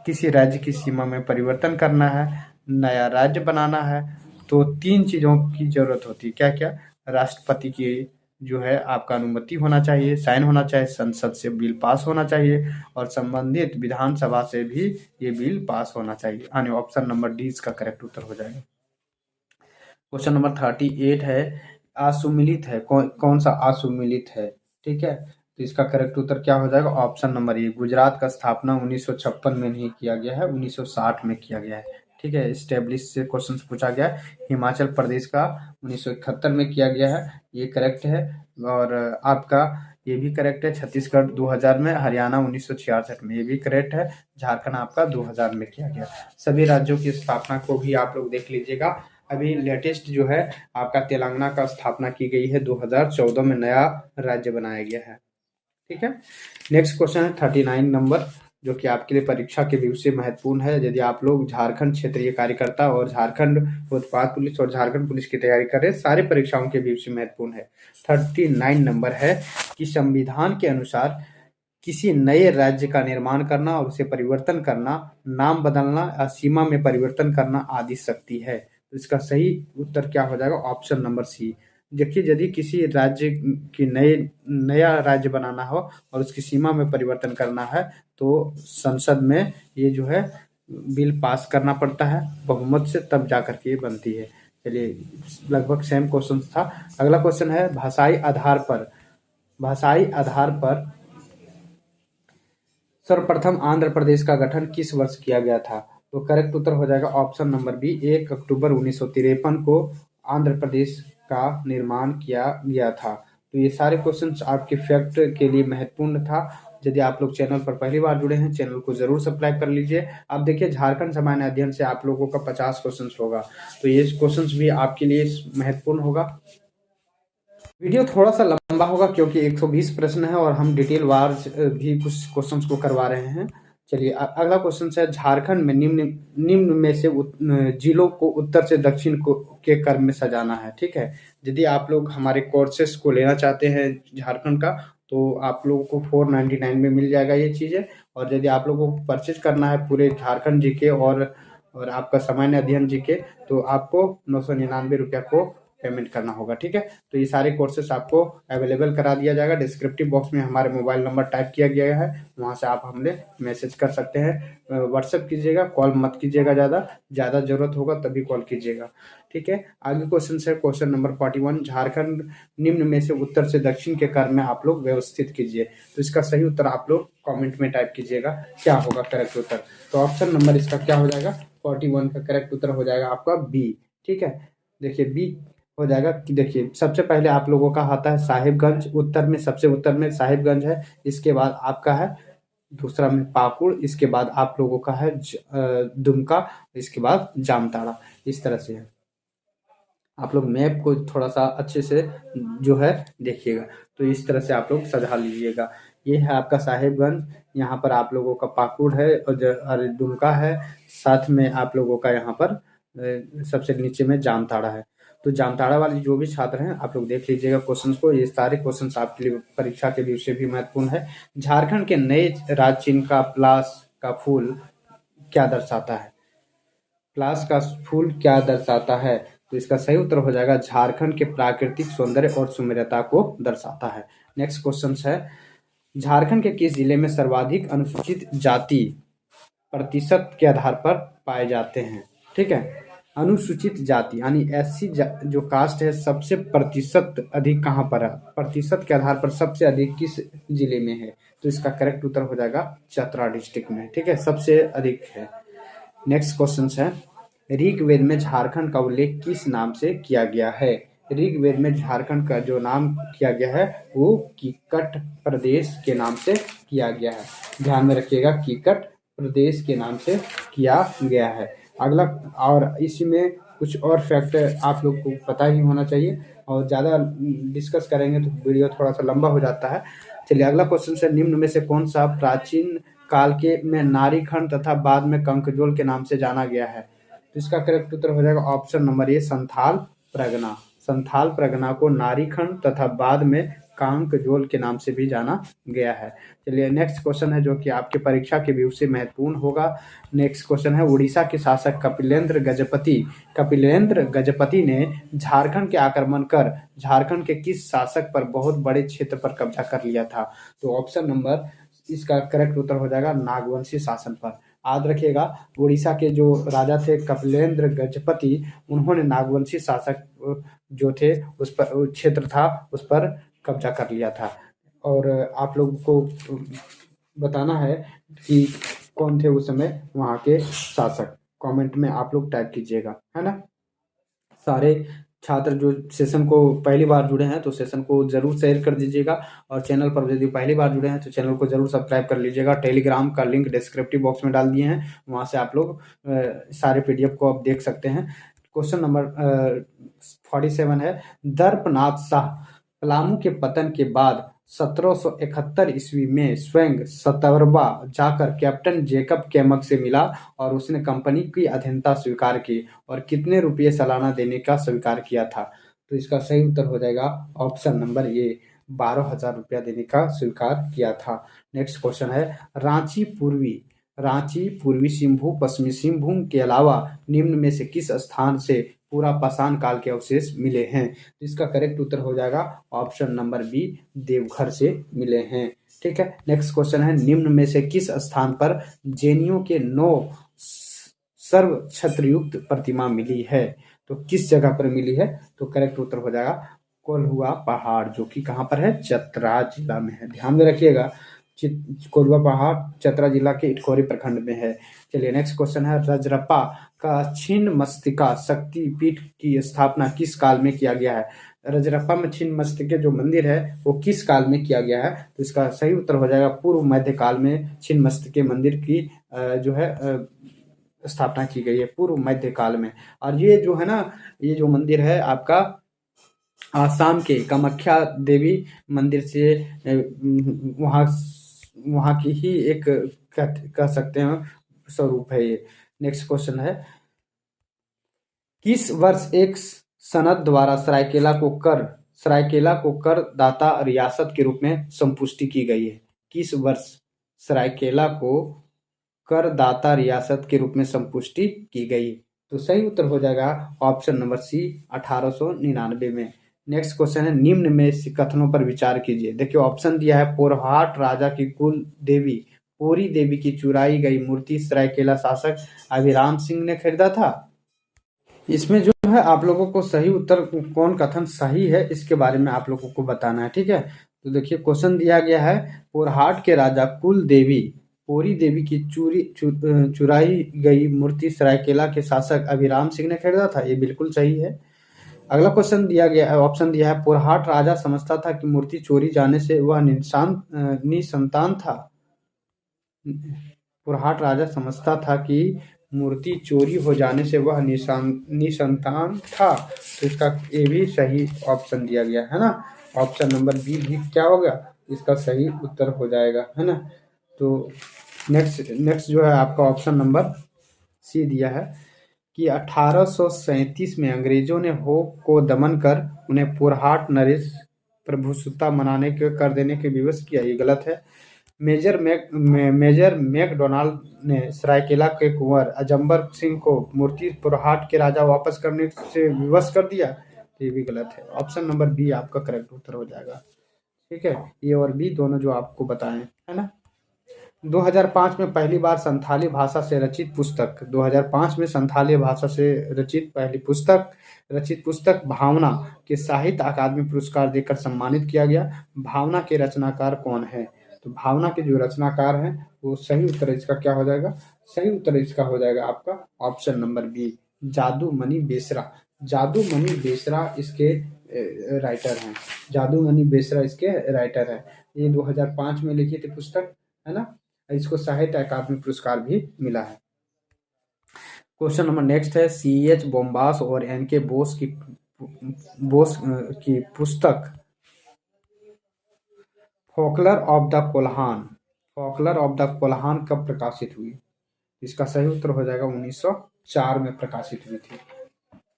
किसी राज्य की सीमा में परिवर्तन करना है, नया राज्य बनाना है, तो 3 चीज़ों की ज़रूरत होती है। क्या-क्या? राष्ट्रपति की जो है आपका अनुमति होना चाहिए, साइन होना चाहिए, संसद से बिल पास होना चाहिए और संबंधित विधानसभा से भी ये बिल पास होना चाहिए। यानी ऑप्शन नंबर डी इसका करेक्ट उत्तर हो जाएगा। क्वेश्चन नंबर 38 है, असुमिलित है, कौन सा असुमिलित है? ठीक है, तो इसका करेक्ट उत्तर क्या हो जाएगा? ऑप्शन नंबर ए, गुजरात का स्थापना 1956 में नहीं किया गया है, 1960 में किया गया है। ठीक है, स्टेब्लिश से क्वेश्चन पूछा गया है। हिमाचल प्रदेश का 1971 में किया गया है, ये करेक्ट है। और आपका ये भी करेक्ट है। छत्तीसगढ़ 2000 में, हरियाणा 1966 में, ये भी करेक्ट है। झारखंड आपका 2000 में किया गया। सभी राज्यों की स्थापना को भी आप लोग देख लीजिएगा। अभी लेटेस्ट जो है आपका तेलंगाना का स्थापना की गई है, 2014 में नया राज्य बनाया गया है। ठीक है, नेक्स्ट क्वेश्चन है 39 नंबर, जो कि आपके लिए परीक्षा के व्यू से महत्वपूर्ण है। यदि आप लोग झारखंड क्षेत्रीय कार्यकर्ता और झारखंड उत्पाद पुलिस और झारखंड पुलिस की तैयारी कर रहे हैं, सारे परीक्षाओं के व्यू से महत्वपूर्ण है। 39 नंबर है कि संविधान के अनुसार किसी नए राज्य का निर्माण करना और उसे परिवर्तन करना, नाम बदलना या सीमा में परिवर्तन करना आदि शक्ति है। तो इसका सही उत्तर क्या हो जाएगा? Option number C. देखिए, यदि किसी राज्य की नया राज्य बनाना हो और उसकी सीमा में परिवर्तन करना है, तो संसद में ये जो है बिल पास करना पड़ता है बहुमत से, तब जा करके ये बनती है। चलिए, लगभग सेम क्वेश्चन था। अगला क्वेश्चन है, भाषाई आधार पर सर्वप्रथम आंध्र प्रदेश का गठन किस वर्ष किया गया था? तो करेक्ट उत्तर हो जाएगा ऑप्शन नंबर बी, 1 अक्टूबर 1953 को आंध्र प्रदेश का निर्माण किया गया था। तो ये सारे क्वेश्चंस आपके फैक्ट के लिए महत्वपूर्ण था। यदि आप लोग चैनल पर पहली बार जुड़े हैं, चैनल को जरूर सब्सक्राइब कर लीजिए। अब देखिए, झारखंड सामान्य अध्ययन से आप लोगों का 50 क्वेश्चन होगा, तो ये क्वेश्चन भी आपके लिए महत्वपूर्ण होगा। वीडियो थोड़ा सा लंबा होगा क्योंकि 120 प्रश्न है और हम डिटेल वार भी कुछ क्वेश्चंस को करवा रहे हैं। चलिए, अगला क्वेश्चन है, झारखंड में निम्न में से जिलों को उत्तर से दक्षिण को के क्रम में सजाना है। ठीक है, यदि आप लोग हमारे कोर्सेस को लेना चाहते हैं झारखंड का, तो आप लोगों को 499 में मिल जाएगा ये चीज़ें। और यदि आप लोगों को परचेज करना है पूरे झारखंड जीके और आपका सामान्य अध्ययन जीके, तो आपको 999 रुपया को पेमेंट करना होगा। ठीक है, तो ये सारे कोर्सेस आपको अवेलेबल करा दिया जाएगा। डिस्क्रिप्टिव बॉक्स में हमारे मोबाइल नंबर टाइप किया गया है, वहाँ से आप हमने मैसेज कर सकते हैं। व्हाट्सएप कीजिएगा, कॉल मत कीजिएगा, ज़्यादा ज़रूरत होगा तभी कॉल कीजिएगा। ठीक है, आगे क्वेश्चन है क्वेश्चन नंबर 41, झारखंड निम्न में से उत्तर से दक्षिण के क्रम में आप लोग व्यवस्थित कीजिए। तो इसका सही उत्तर आप लोग कॉमेंट में टाइप कीजिएगा, क्या होगा करेक्ट उत्तर। तो ऑप्शन नंबर इसका क्या हो जाएगा? 41 का करेक्ट उत्तर हो जाएगा आपका बी। ठीक है, देखिए बी हो जाएगा कि देखिए, सबसे पहले आप लोगों का आता है साहिबगंज, उत्तर में, सबसे उत्तर में साहिबगंज है। इसके बाद आपका है दूसरा में पाकुड़, इसके बाद आप लोगों का है दुमका, इसके बाद जामताड़ा। इस तरह से है। आप लोग मैप को थोड़ा सा अच्छे से जो है देखिएगा, तो इस तरह से आप लोग सजा लीजिएगा। ये है आपका साहिबगंज, यहाँ पर आप लोगों का पाकुड़ है और दुमका है, साथ में आप लोगों का यहाँ पर सबसे नीचे में जामताड़ा है। तो जामताड़ा वाले जो भी छात्र हैं, आप लोग देख लीजिएगा क्वेश्चंस को। ये सारे क्वेश्चंस आपके लिए परीक्षा के विषय भी महत्वपूर्ण है। झारखंड के नए राज्य चिन्ह का प्लास का फूल क्या दर्शाता है? प्लास का फूल क्या दर्शाता है? तो इसका सही उत्तर हो जाएगा, झारखंड के प्राकृतिक सौंदर्य और सुंदरता को दर्शाता है। नेक्स्ट क्वेश्चन है, झारखंड के किस जिले में सर्वाधिक अनुसूचित जाति प्रतिशत के आधार पर पाए जाते हैं? ठीक है, अनुसूचित जाति यानी एससी जो कास्ट है, सबसे प्रतिशत अधिक कहाँ पर है? प्रतिशत के आधार पर सबसे अधिक किस जिले में है? तो इसका करेक्ट उत्तर हो जाएगा चतरा डिस्ट्रिक्ट में। ठीक है, सबसे अधिक है। नेक्स्ट क्वेश्चन है, ऋग्वेद में झारखंड का उल्लेख किस नाम से किया गया है? ऋग्वेद में झारखंड का जो नाम किया गया है वो कीकट प्रदेश के नाम से किया गया है। ध्यान में रखिएगा, कीकट प्रदेश के नाम से किया गया है। अगला, और इसमें कुछ और फैक्ट आप लोग को पता ही होना चाहिए, और ज़्यादा डिस्कस करेंगे तो वीडियो थोड़ा सा लंबा हो जाता है। चलिए अगला क्वेश्चन से, निम्न में से कौन सा प्राचीन काल के में नारीखंड तथा बाद में कंकजोल के नाम से जाना गया है? तो इसका करेक्ट उत्तर हो जाएगा ऑप्शन नंबर ए, संथाल परगना। संथाल परगना को नारीखंड तथा बाद में कांकजोल के नाम से भी जाना गया है। चलिए नेक्स्ट क्वेश्चन है जो कि आपके परीक्षा के व्यू से महत्वपूर्ण होगा। नेक्स्ट क्वेश्चन है, उड़ीसा के शासक कपिलेंद्र गजपति ने झारखंड के आक्रमण कर झारखंड के किस शासक पर बहुत बड़े क्षेत्र पर कब्जा कर लिया था? तो ऑप्शन नंबर, इसका करेक्ट उत्तर हो जाएगा नागवंशी शासन पर। याद रखिएगा, उड़ीसा के जो राजा थे कपिलेंद्र गजपति, उन्होंने नागवंशी शासक जो थे उस पर क्षेत्र था उस पर कब्जा कर लिया था। और आप लोगों को बताना है कि कौन थे उस समय वहाँ के शासक। कमेंट में आप लोग टाइप कीजिएगा, है ना। सारे छात्र जो सेशन को पहली बार जुड़े हैं तो सेशन को जरूर शेयर कर दीजिएगा, और चैनल पर यदि पहली बार जुड़े हैं तो चैनल को जरूर सब्सक्राइब कर लीजिएगा। टेलीग्राम का लिंक डिस्क्रिप्टिव बॉक्स में डाल दिए हैं, वहाँ से आप लोग सारे पीडीएफ को आप देख सकते हैं। क्वेश्चन नंबर 47 है, दर्पनाथ शाह पलामू के पतन के बाद 1771 ईस्वी में स्वयं सतरवा जाकर कैप्टन जेकब कैमक से मिला और उसने कंपनी की अधीनता स्वीकार की और कितने रुपये सालाना देने का स्वीकार किया था? तो इसका सही उत्तर हो जाएगा ऑप्शन नंबर ए, 12,000 रुपया देने का स्वीकार किया था। नेक्स्ट क्वेश्चन है, रांची पूर्वी सिंहभूम पश्चिमी सिंहभूम के अलावा निम्न में से किस स्थान से पूरा पाषाण काल के अवशेष मिले हैं? तो इसका करेक्ट उत्तर हो जाएगा ऑप्शन नंबर बी, देवघर से मिले हैं। ठीक है, नेक्स्ट क्वेश्चन है, निम्न में से किस स्थान पर जैनियों के 9 सर्व छत्रयुक्त प्रतिमा मिली है? तो किस जगह पर मिली है? तो करेक्ट उत्तर हो जाएगा कोल्हुआ पहाड़, जो कि कहाँ पर है? चतरा जिला में है। ध्यान में रखिएगा, कोल्हुआ पहाड़ चतरा जिला के इटखोरी प्रखंड में है। चलिए नेक्स्ट क्वेश्चन है, रजरप्पा का छिन्नमस्तिका शक्ति पीठ की स्थापना किस काल में किया गया है? रजरप्पा में छिन्नमस्तिके जो मंदिर है वो किस काल में किया गया है? तो इसका सही उत्तर हो जाएगा पूर्व मध्य काल में छिन्नमस्तिके मंदिर की जो है स्थापना की गई है पूर्व मध्य काल में। और ये जो है ना, ये जो मंदिर है आपका आसाम के कामाख्या देवी मंदिर से वहाँ की ही एक कह सकते हैं स्वरूप है ये। नेक्स्ट क्वेश्चन है, किस वर्ष एक सनद द्वारा सरायकेला को कर दाता रियासत के रूप में संपुष्टि की गई है? किस वर्ष सरायकेला को करदाता रियासत के रूप में संपुष्टि की गई? तो सही उत्तर हो जाएगा ऑप्शन नंबर सी, 1899 में। नेक्स्ट क्वेश्चन है, निम्न में से कथनों पर विचार कीजिए। देखिए ऑप्शन दिया है, पोरहाट राजा की कुल देवी पोरी देवी की चुराई गई मूर्ति सरायकेला शासक अभिराम सिंह ने खरीदा था। इसमें जो है आप लोगों को सही उत्तर कौन कथन सही है इसके बारे में आप लोगों को बताना है। ठीक है, तो देखिए क्वेश्चन दिया गया है, पोरहाट के राजा कुल देवी पोरी देवी की चुराई गई मूर्ति सरायकेला के शासक अभिराम सिंह ने खरीदा था, ये बिल्कुल सही है। अगला क्वेश्चन दिया गया है, ऑप्शन दिया है, पोरहाट राजा समझता था कि मूर्ति चोरी जाने से वह निसंतान था। पोरहाट राजा समझता था कि मूर्ति चोरी हो जाने से वह निसंतान था, तो इसका ये भी सही ऑप्शन दिया गया है ना। ऑप्शन नंबर बी भी क्या होगा? इसका सही उत्तर हो जाएगा, है ना। तो नेक्स्ट जो है आपका ऑप्शन नंबर सी दिया है कि 1837 में अंग्रेजों ने होप को दमन कर उन्हें पोरहाट नरेश प्रभुसत्ता मनाने के कर देने के विवश किया, ये गलत है। मेजर मैकडोनाल्ड ने सरायकेला के कुंवर अजम्बर सिंह को मूर्ति पोरहाट के राजा वापस करने से विवश कर दिया, ये भी गलत है। ऑप्शन नंबर बी आपका करेक्ट उत्तर हो जाएगा। ठीक है, ये और बी दोनों जो आपको बताएं, है ना। 2005 में पहली बार संथाली भाषा से रचित पुस्तक 2005 में संथाली भाषा से रचित पुस्तक भावना के साहित्य अकादमी पुरस्कार देकर सम्मानित किया गया। भावना के रचनाकार कौन है? तो भावना के जो रचनाकार हैं वो सही उत्तर इसका क्या हो जाएगा? सही उत्तर इसका हो जाएगा आपका option number B, Jadumani Besra. Jadumani Besra इसके राइटर हैं। जादूमणि बेसरा इसके राइटर हैं। ये 2005 में लिखी थी पुस्तक, है ना। इसको साहित्य अकादमी पुरस्कार भी मिला है। क्वेश्चन नंबर नेक्स्ट है, CH बोम्बास और NK बोस की folklore of the Kolhan, folklore of the Kolhan कब प्रकाशित हुई? इसका सही उत्तर हो जाएगा 1904 में प्रकाशित हुई थी।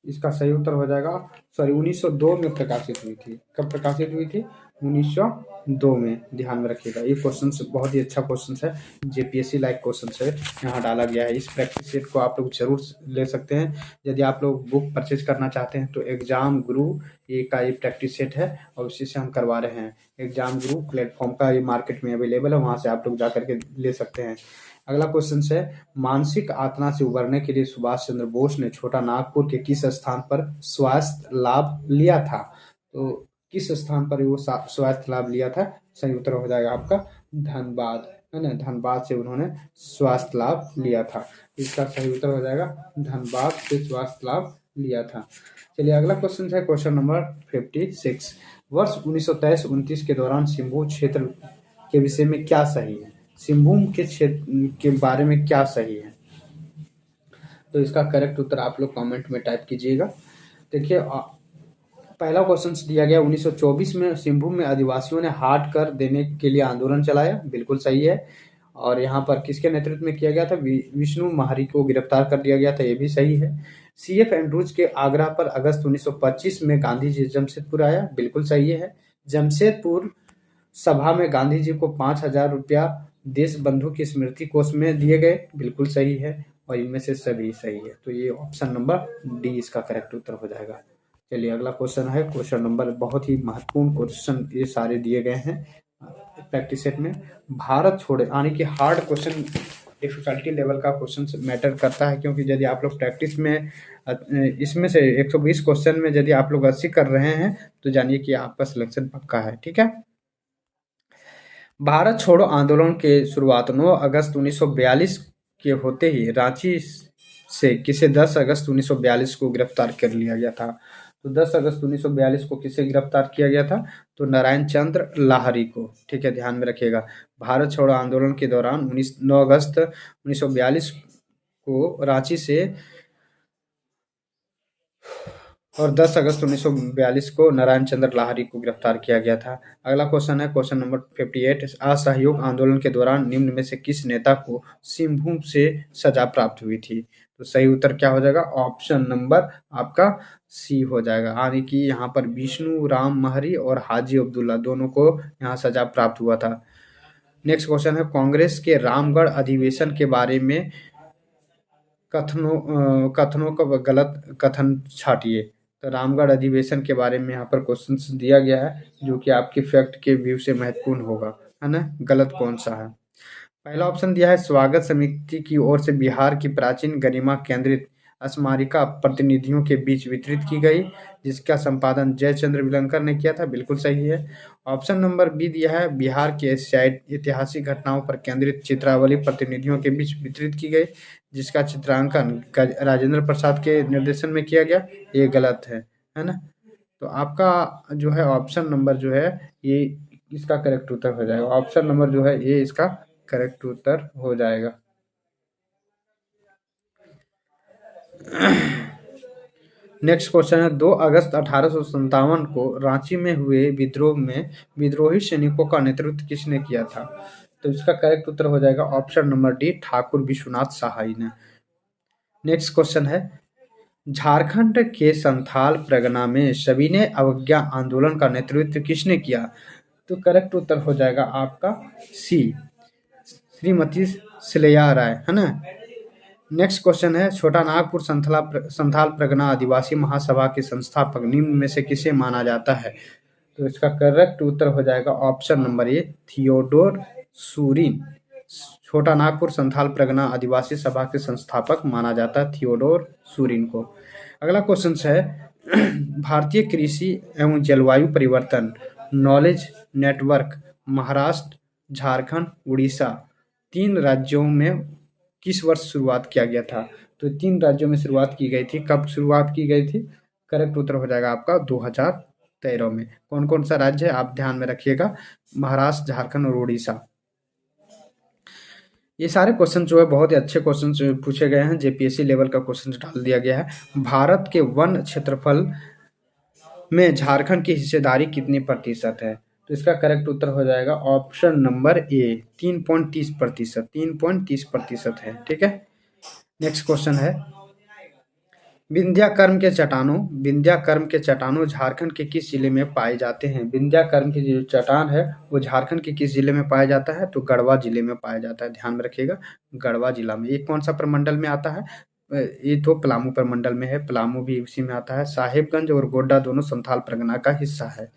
इसका सही उत्तर हो जाएगा, सॉरी 1902 में प्रकाशित हुई थी। कब प्रकाशित हुई थी? 1902 में। ध्यान में रखिएगा, ये क्वेश्चन बहुत ही अच्छा क्वेश्चन है, जेपीएससी लाइक क्वेश्चन है, यहाँ डाला गया है। इस प्रैक्टिस सेट को आप लोग जरूर ले सकते हैं। यदि आप लोग बुक परचेज करना चाहते हैं तो एग्जाम गुरु ये का ये प्रैक्टिस सेट है और उसी से हम करवा रहे हैं। एग्जाम गुरु प्लेटफॉर्म का ये मार्केट में अवेलेबल है, वहाँ से आप लोग जा करके ले सकते हैं। अगला क्वेश्चन है, मानसिक यातना से उबरने के लिए सुभाष चंद्र बोस ने छोटा नागपुर के किस स्थान पर स्वास्थ्य लाभ लिया था? तो किस स्थान पर वो स्वास्थ्य लाभ लिया था? सही उत्तर हो जाएगा आपका धनबाद, है ना, धनबाद से उन्होंने स्वास्थ्य लाभ लिया था। इसका सही उत्तर हो जाएगा धनबाद से स्वास्थ्य लाभ लिया था। चलिए अगला क्वेश्चन है क्वेश्चन नंबर 56। वर्ष 1923-29 के दौरान सिंहभूम क्षेत्र के विषय में क्या सही है? सिंहभूम के क्षेत्र के बारे में क्या सही है? तो इसका करेक्ट उत्तर आप लोग कमेंट में टाइप कीजिएगा। देखिए पहला क्वेश्चन दिया गया 1924 में सिंहभूम में आदिवासियों ने हाट कर देने के लिए आंदोलन चलाया, बिल्कुल सही है। और यहाँ पर किसके नेतृत्व में किया गया था? विष्णु महरी को गिरफ्तार कर लिया गया था, ये भी सही है। सीएफ एंड्रूज के आग्रह पर अगस्त 1925 में गांधी जी जमशेदपुर आया, बिल्कुल सही है। जमशेदपुर सभा में गांधी जी को 5,000 रुपया देश बंधु की स्मृति कोष में दिए गए, बिल्कुल सही है। और इनमें से सभी सही है, तो ये ऑप्शन नंबर डी इसका करेक्ट उत्तर हो जाएगा। चलिए अगला क्वेश्चन है क्वेश्चन नंबर, बहुत ही महत्वपूर्ण क्वेश्चन ये सारे दिए गए हैं प्रैक्टिस सेट में। भारत छोड़े, यानी कि हार्ड क्वेश्चन, डिफिकल्टी लेवल का क्वेश्चन मैटर करता है, क्योंकि यदि आप लोग प्रैक्टिस में इसमें से 120 क्वेश्चन में यदि आप लोग 80 कर रहे हैं तो जानिए कि आपका सिलेक्शन पक्का है, ठीक है। भारत छोड़ो आंदोलन के शुरुआत 9 अगस्त 1942 के होते ही रांची से किसे 10 अगस्त 1942 को गिरफ्तार कर लिया गया था? तो 10 अगस्त 1942 को किसे गिरफ्तार किया गया था? तो नारायण चंद्र लाहिरी को, ठीक है, ध्यान में रखिएगा। भारत छोड़ो आंदोलन के दौरान 9 अगस्त 1942 को रांची से और 10 अगस्त 1942 को नारायण चंद्र लाहिरी को गिरफ्तार किया गया था। अगला क्वेश्चन है क्वेश्चन नंबर 58। असहयोग आंदोलन के दौरान निम्न में से किस नेता को सिंहभूम से सजा प्राप्त हुई थी? तो सही उत्तर क्या हो जाएगा? ऑप्शन नंबर आपका सी हो जाएगा, यानी कि यहाँ पर विष्णु राम महरी और हाजी अब्दुल्ला दोनों को यहाँ सजा प्राप्त हुआ था। नेक्स्ट क्वेश्चन है, कांग्रेस के रामगढ़ अधिवेशन के बारे में कथनों का गलत कथन छाटिए। तो रामगढ़ अधिवेशन के बारे में यहाँ पर क्वेश्चन दिया गया है, जो कि आपके फैक्ट के व्यू से महत्वपूर्ण होगा, है ना। गलत कौन सा है? पहला ऑप्शन दिया है, स्वागत समिति की ओर से बिहार की प्राचीन गरिमा केंद्रित स्मारिका प्रतिनिधियों के बीच वितरित की गई, जिसका संपादन जयचंद्र विलंकर ने किया था, बिल्कुल सही है। ऑप्शन नंबर बी दिया है, बिहार के ऐतिहासिक घटनाओं पर केंद्रित चित्रावली प्रतिनिधियों के बीच वितरित की गई, जिसका चित्रांकन राजेंद्र प्रसाद के निर्देशन में किया गया, ये गलत है ना। तो आपका जो है ऑप्शन नंबर जो है ये इसका करेक्ट उत्तर हो जाएगा। ऑप्शन नंबर जो है ये इसका करेक्ट उत्तर हो जाएगा। नेक्स्ट क्वेश्चन है, 2 अगस्त 1857 को रांची में हुए विद्रोह में विद्रोही सैनिकों का नेतृत्व किसने किया था? तो इसका करेक्ट उत्तर हो जाएगा option number D, Thakur Vishwanath Sahay ने। नेक्स्ट क्वेश्चन है, झारखंड के संथाल परगना में सविनय अवज्ञा आंदोलन का नेतृत्व किसने किया? तो करेक्ट उत्तर हो जाएगा आपका सी, श्रीमती सिलैया राय, है ना। नेक्स्ट क्वेश्चन है, छोटा नागपुर संथाल परगना आदिवासी महासभा के संस्थापक निम्न में से किसे माना जाता है? तो इसका करेक्ट उत्तर हो जाएगा ऑप्शन नंबर ए, थियोडोर सूरीन। छोटा नागपुर संथाल परगना आदिवासी सभा के संस्थापक माना जाता है थियोडोर सूरीन को। अगला क्वेश्चन है, भारतीय कृषि एवं जलवायु परिवर्तन नॉलेज नेटवर्क महाराष्ट्र, झारखंड, उड़ीसा 3 राज्यों में किस वर्ष शुरुआत किया गया था? तो 3 राज्यों में शुरुआत की गई थी, कब शुरुआत की गई थी? करेक्ट उत्तर हो जाएगा आपका 2013 में। कौन कौन सा राज्य है आप ध्यान में रखिएगा? महाराष्ट्र, झारखंड और उड़ीसा। ये सारे क्वेश्चन जो है बहुत ही अच्छे क्वेश्चन पूछे गए हैं, जेपीएससी लेवल का क्वेश्चन डाल दिया गया है। भारत के वन क्षेत्रफल में झारखंड की हिस्सेदारी कितनी प्रतिशत है? तो इसका करेक्ट उत्तर हो जाएगा ऑप्शन नंबर ए, 3.30%। 3.30% है, ठीक है। नेक्स्ट क्वेश्चन है, विंध्याकर्म के चट्टानों झारखंड के किस जिले में पाए जाते हैं? विंध्याकर्म के जो चट्टान है वो झारखंड के किस जिले में पाया जाता है? तो गढ़वा जिले में पाया जाता है, ध्यान में रखिएगा, गढ़वा जिला में। ये कौन सा प्रमंडल में आता है? ये तो पलामू प्रमंडल में है, पलामू भी उसी में आता है। साहेबगंज और गोड्डा दोनों संथाल परगना का हिस्सा है,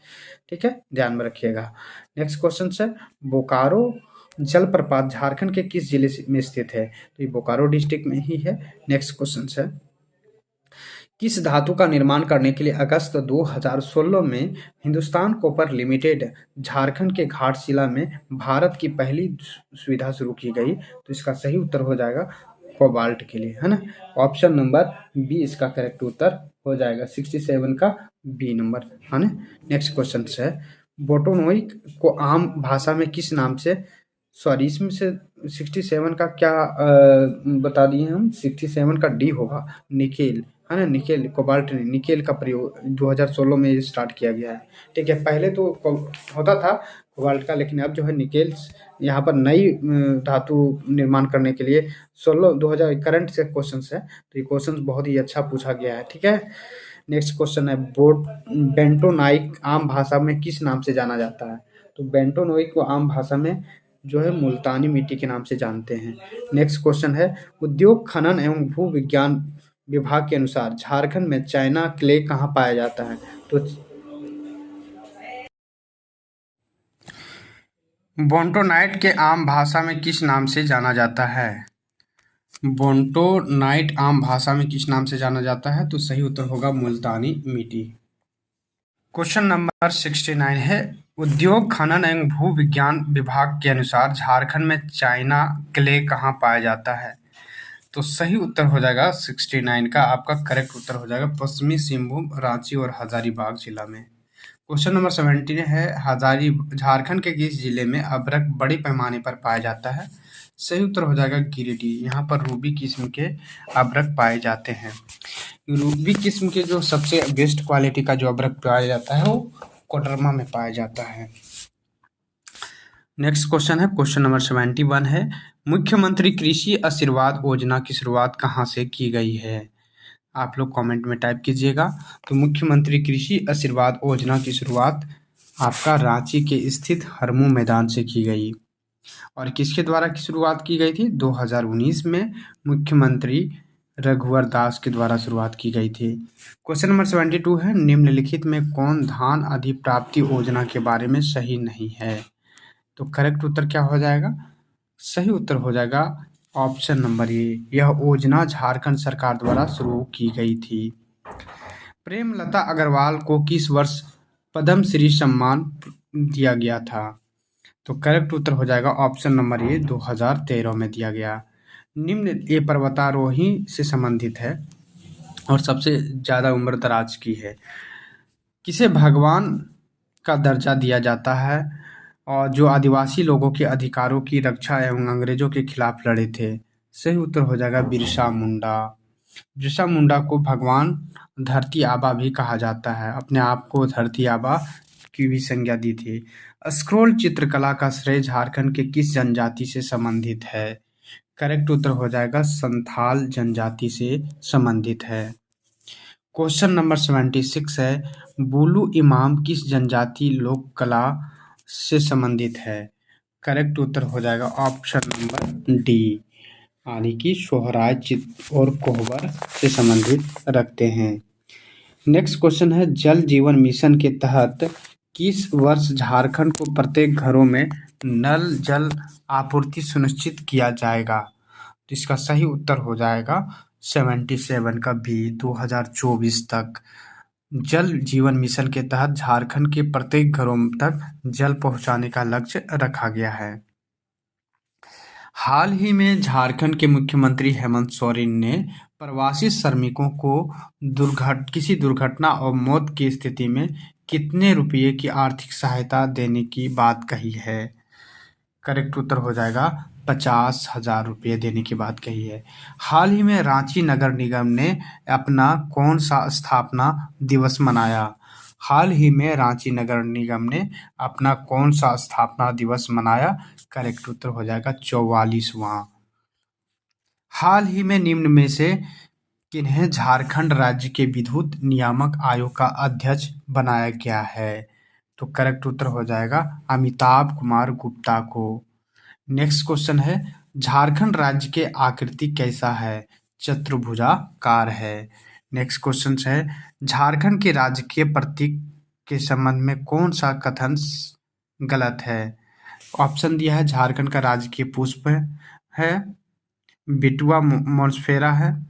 ठीक है, ध्यान में रखिएगा। नेक्स्ट क्वेश्चन है, बोकारो जलप्रपात झारखंड के किस जिले में स्थित है? तो ये बोकारो डिस्ट्रिक्ट में ही है। नेक्स्ट क्वेश्चन है, किस धातु का निर्माण करने के लिए अगस्त 2016 में हिंदुस्तान कॉपर लिमिटेड झारखंड के घाटशिला में भारत की पहली सुविधा शुरू की गई? तो इसका सही उत्तर हो जाएगा कोबाल्ट के लिए, है ना। ऑप्शन नंबर बी इसका करेक्ट उत्तर हो जाएगा, 67 का बी नंबर, है ना। नेक्स्ट क्वेश्चन है, बोटोनोइक को आम भाषा में किस नाम से, सॉरी इसमें से 67 का क्या बता दिए हम, 67 का डी होगा, निकेल, है ना। निकेल, कोबाल्ट नहीं, निकेल का प्रयोग 2016 में स्टार्ट किया गया है, ठीक है। पहले तो होता था कोबाल्ट का, लेकिन अब जो है निकेल यहाँ पर नई धातु निर्माण करने के लिए 2000 करंट से क्वेश्चन है, तो ये क्वेश्चन बहुत ही अच्छा पूछा गया है, ठीक है। नेक्स्ट क्वेश्चन है, बेंटोनाइट आम भाषा में किस नाम से जाना जाता है? तो बेंटोनोइक को आम भाषा में जो है मुल्तानी मिट्टी के नाम से जानते हैं। नेक्स्ट क्वेश्चन है, उद्योग खनन एवं भू विज्ञान विभाग के अनुसार झारखंड में चाइना क्ले कहाँ पाया जाता है? तो बोंटोनाइट के आम भाषा में किस नाम से जाना जाता है? बोंटोनाइट आम भाषा में किस नाम से जाना जाता है? तो सही उत्तर होगा मुल्तानी मिट्टी। क्वेश्चन नंबर 69 है, उद्योग खनन एवं भू विज्ञान विभाग के अनुसार झारखंड में चाइना क्ले कहाँ पाया जाता है? तो सही उत्तर हो जाएगा 69 का, आपका करेक्ट उत्तर हो जाएगा पश्चिमी सिंहभूम, रांची और हजारीबाग जिला में। क्वेश्चन नंबर 70 है, झारखंड के किस जिले में अभ्रक बड़े पैमाने पर पाया जाता है? सही उत्तर हो जाएगा गिरिडीह। यहाँ पर रूबी किस्म के अभ्रक पाए जाते हैं। रूबी किस्म के जो सबसे बेस्ट क्वालिटी का जो अभ्रक पाया जाता है वो कोडरमा में पाया जाता है। नेक्स्ट क्वेश्चन है, क्वेश्चन नंबर 71 है, मुख्यमंत्री कृषि आशीर्वाद योजना की शुरुआत कहाँ से की गई है? आप लोग कमेंट में टाइप कीजिएगा। तो मुख्यमंत्री कृषि आशीर्वाद योजना की शुरुआत आपका रांची के स्थित हरमू मैदान से की गई। और किसके द्वारा की शुरुआत की गई थी? 2019 में मुख्यमंत्री रघुवर दास के द्वारा शुरुआत की गई थी। क्वेश्चन नंबर 72 है, निम्नलिखित में कौन धान अधिप्राप्ति योजना के बारे में सही नहीं है? तो करेक्ट उत्तर क्या हो जाएगा? सही उत्तर हो जाएगा ऑप्शन नंबर ए, यह योजना झारखंड सरकार द्वारा शुरू की गई थी। प्रेमलता अग्रवाल को किस वर्ष पद्म श्री सम्मान दिया गया था? तो करेक्ट उत्तर हो जाएगा ऑप्शन नंबर ए, 2013 में दिया गया। निम्न ये पर्वतारोही से संबंधित है और सबसे ज़्यादा उम्र दराज की है। किसे भगवान का दर्जा दिया जाता है और जो आदिवासी लोगों के अधिकारों की रक्षा एवं अंग्रेजों के खिलाफ लड़े थे? सही उत्तर हो जाएगा बिरसा मुंडा। बिरसा मुंडा को भगवान धरती आबा भी कहा जाता है, अपने आप को धरती आबा की भी संज्ञा दी थी। स्क्रोल चित्रकला का श्रेय झारखंड के किस जनजाति से संबंधित है? करेक्ट उत्तर हो जाएगा संथाल जनजाति से संबंधित है। क्वेश्चन नंबर 76 है, बुलू इमाम किस जनजाति लोक कला से संबंधित है? करेक्ट उत्तर हो जाएगा ऑप्शन नंबर डी, यानी कि सोहराय चित्र और कोहबर से संबंधित रखते हैं। नेक्स्ट क्वेश्चन है, जल जीवन मिशन के तहत किस वर्ष झारखंड को प्रत्येक घरों में नल जल आपूर्ति सुनिश्चित किया जाएगा? तो इसका सही उत्तर हो जाएगा 77 का बी, 2024 तक। जल जीवन मिशन के तहत झारखंड के प्रत्येक घरों तक जल पहुंचाने का लक्ष्य रखा गया है। हाल ही में झारखंड के मुख्यमंत्री हेमंत सोरेन ने प्रवासी श्रमिकों को किसी दुर्घटना और मौत की स्थिति में कितने रुपये की आर्थिक सहायता देने की बात कही है? करेक्ट उत्तर हो जाएगा 50,000 रुपये देने की बात कही है। हाल ही में रांची नगर निगम ने अपना कौन सा स्थापना दिवस मनाया? हाल ही में रांची नगर निगम ने अपना कौन सा स्थापना दिवस मनाया? करेक्ट उत्तर हो जाएगा 44वां। हाल ही में निम्न में से किन्हें झारखंड राज्य के विद्युत नियामक आयोग का अध्यक्ष बनाया गया है? तो करेक्ट उत्तर हो जाएगा अमिताभ कुमार गुप्ता को। नेक्स्ट क्वेश्चन है, झारखंड राज्य के आकृति कैसा है? चतुर्भुजाकार है। नेक्स्ट क्वेश्चन है, झारखंड के राजकीय प्रतीक के संबंध में कौन सा कथन गलत है? ऑप्शन दिया है, झारखंड का राजकीय पुष्प है, बिटुआ मोन्सफेरा है,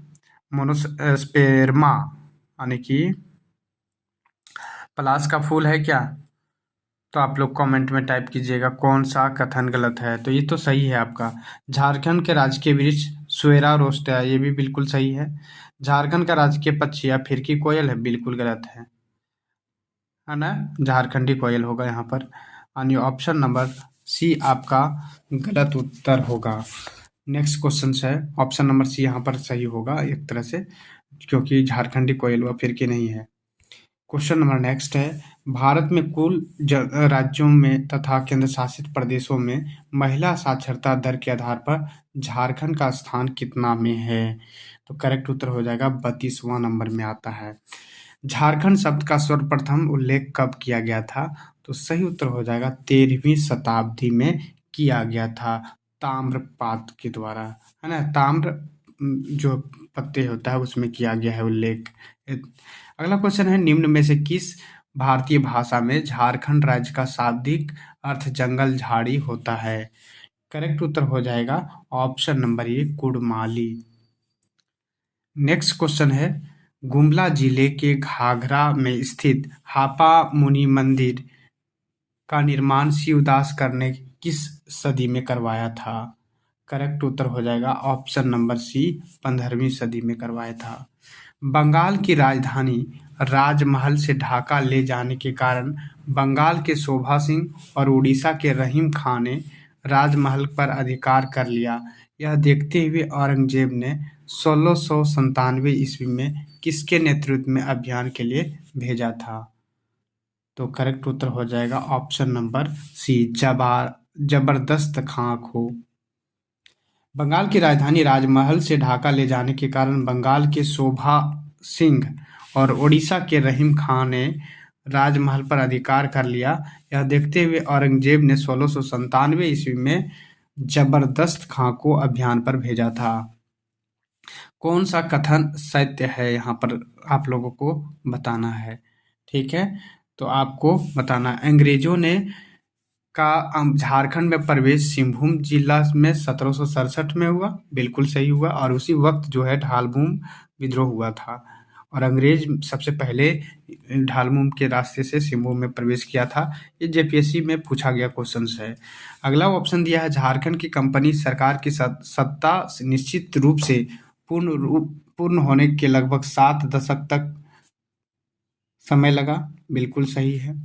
मोनोस्पेरमा यानी कि पलाश का फूल है क्या? तो आप लोग कमेंट में टाइप कीजिएगा कौन सा कथन गलत है। तो ये तो सही है आपका। झारखंड के राजकीय वृक्ष सुएरा रोस्टेया, ये भी बिल्कुल सही है। झारखंड का राजकीय पक्षी या फिरकी कोयल है, बिल्कुल गलत है ना, झारखंडी कोयल होगा यहाँ पर। यानी ऑप्शन नंबर सी आपका गलत उत्तर होगा। नेक्स्ट क्वेश्चन है, ऑप्शन नंबर सी यहाँ पर सही होगा एक तरह से, क्योंकि झारखंडी कोयल व फिरकी नहीं है। क्वेश्चन नंबर नेक्स्ट है, भारत में कुल राज्यों में तथा केंद्र शासित प्रदेशों में महिला साक्षरता दर के आधार पर झारखंड का स्थान कितना में है? तो करेक्ट उत्तर हो जाएगा 32वां नंबर में आता है। झारखंड शब्द का सर्वप्रथम उल्लेख कब किया गया था? तो सही उत्तर हो जाएगा 13वीं शताब्दी में किया गया था, ताम्रपात के द्वारा, है ना। ताम्र जो पत्ते होता है उसमें किया गया है उल्लेख। अगला क्वेश्चन है, निम्न में से किस भारतीय भाषा में झारखंड राज्य का शाब्दिक अर्थ जंगल झाड़ी होता है? करेक्ट उत्तर हो जाएगा option number A Kurmali. Next question है, गुमला जिले के घाघरा में स्थित हापा मुनि मंदिर का निर्माण शिवदास ने किस सदी में करवाया था? करेक्ट उत्तर हो जाएगा ऑप्शन नंबर सी 15वीं सदी में करवाया था। बंगाल की राजधानी राजमहल से ढाका ले जाने के कारण बंगाल के शोभा सिंह और उड़ीसा के रहीम खां ने राजमहल पर अधिकार कर लिया। यह देखते हुए औरंगजेब ने 1697 ईस्वी में किसके नेतृत्व में अभियान के लिए भेजा था? तो करेक्ट उत्तर हो जाएगा ऑप्शन नंबर सी जबरदस्त खां को। बंगाल की राजधानी राजमहल से ढाका ले जाने के कारण बंगाल के शोभा सिंह और ओडिशा के रहीम खां ने राजमहल पर अधिकार कर लिया। यह देखते हुए औरंगजेब ने 1697 ईस्वी में जबरदस्त खां को अभियान पर भेजा था। कौन सा कथन सत्य है यहाँ पर आप लोगों को बताना है, ठीक है। तो आपको बताना, अंग्रेजों ने का झारखंड में प्रवेश सिंहभूम जिला में 1767 में हुआ, बिल्कुल सही हुआ। और उसी वक्त जो है ढालभूम विद्रोह हुआ था और अंग्रेज सबसे पहले ढालभूम के रास्ते से सिंहभूम में प्रवेश किया था। ये जेपीएससी में पूछा गया क्वेश्चन है। अगला ऑप्शन दिया है, झारखंड की कंपनी सरकार की सत्ता निश्चित रूप से पूर्ण होने के लगभग 7 दशक तक समय लगा, बिल्कुल सही है।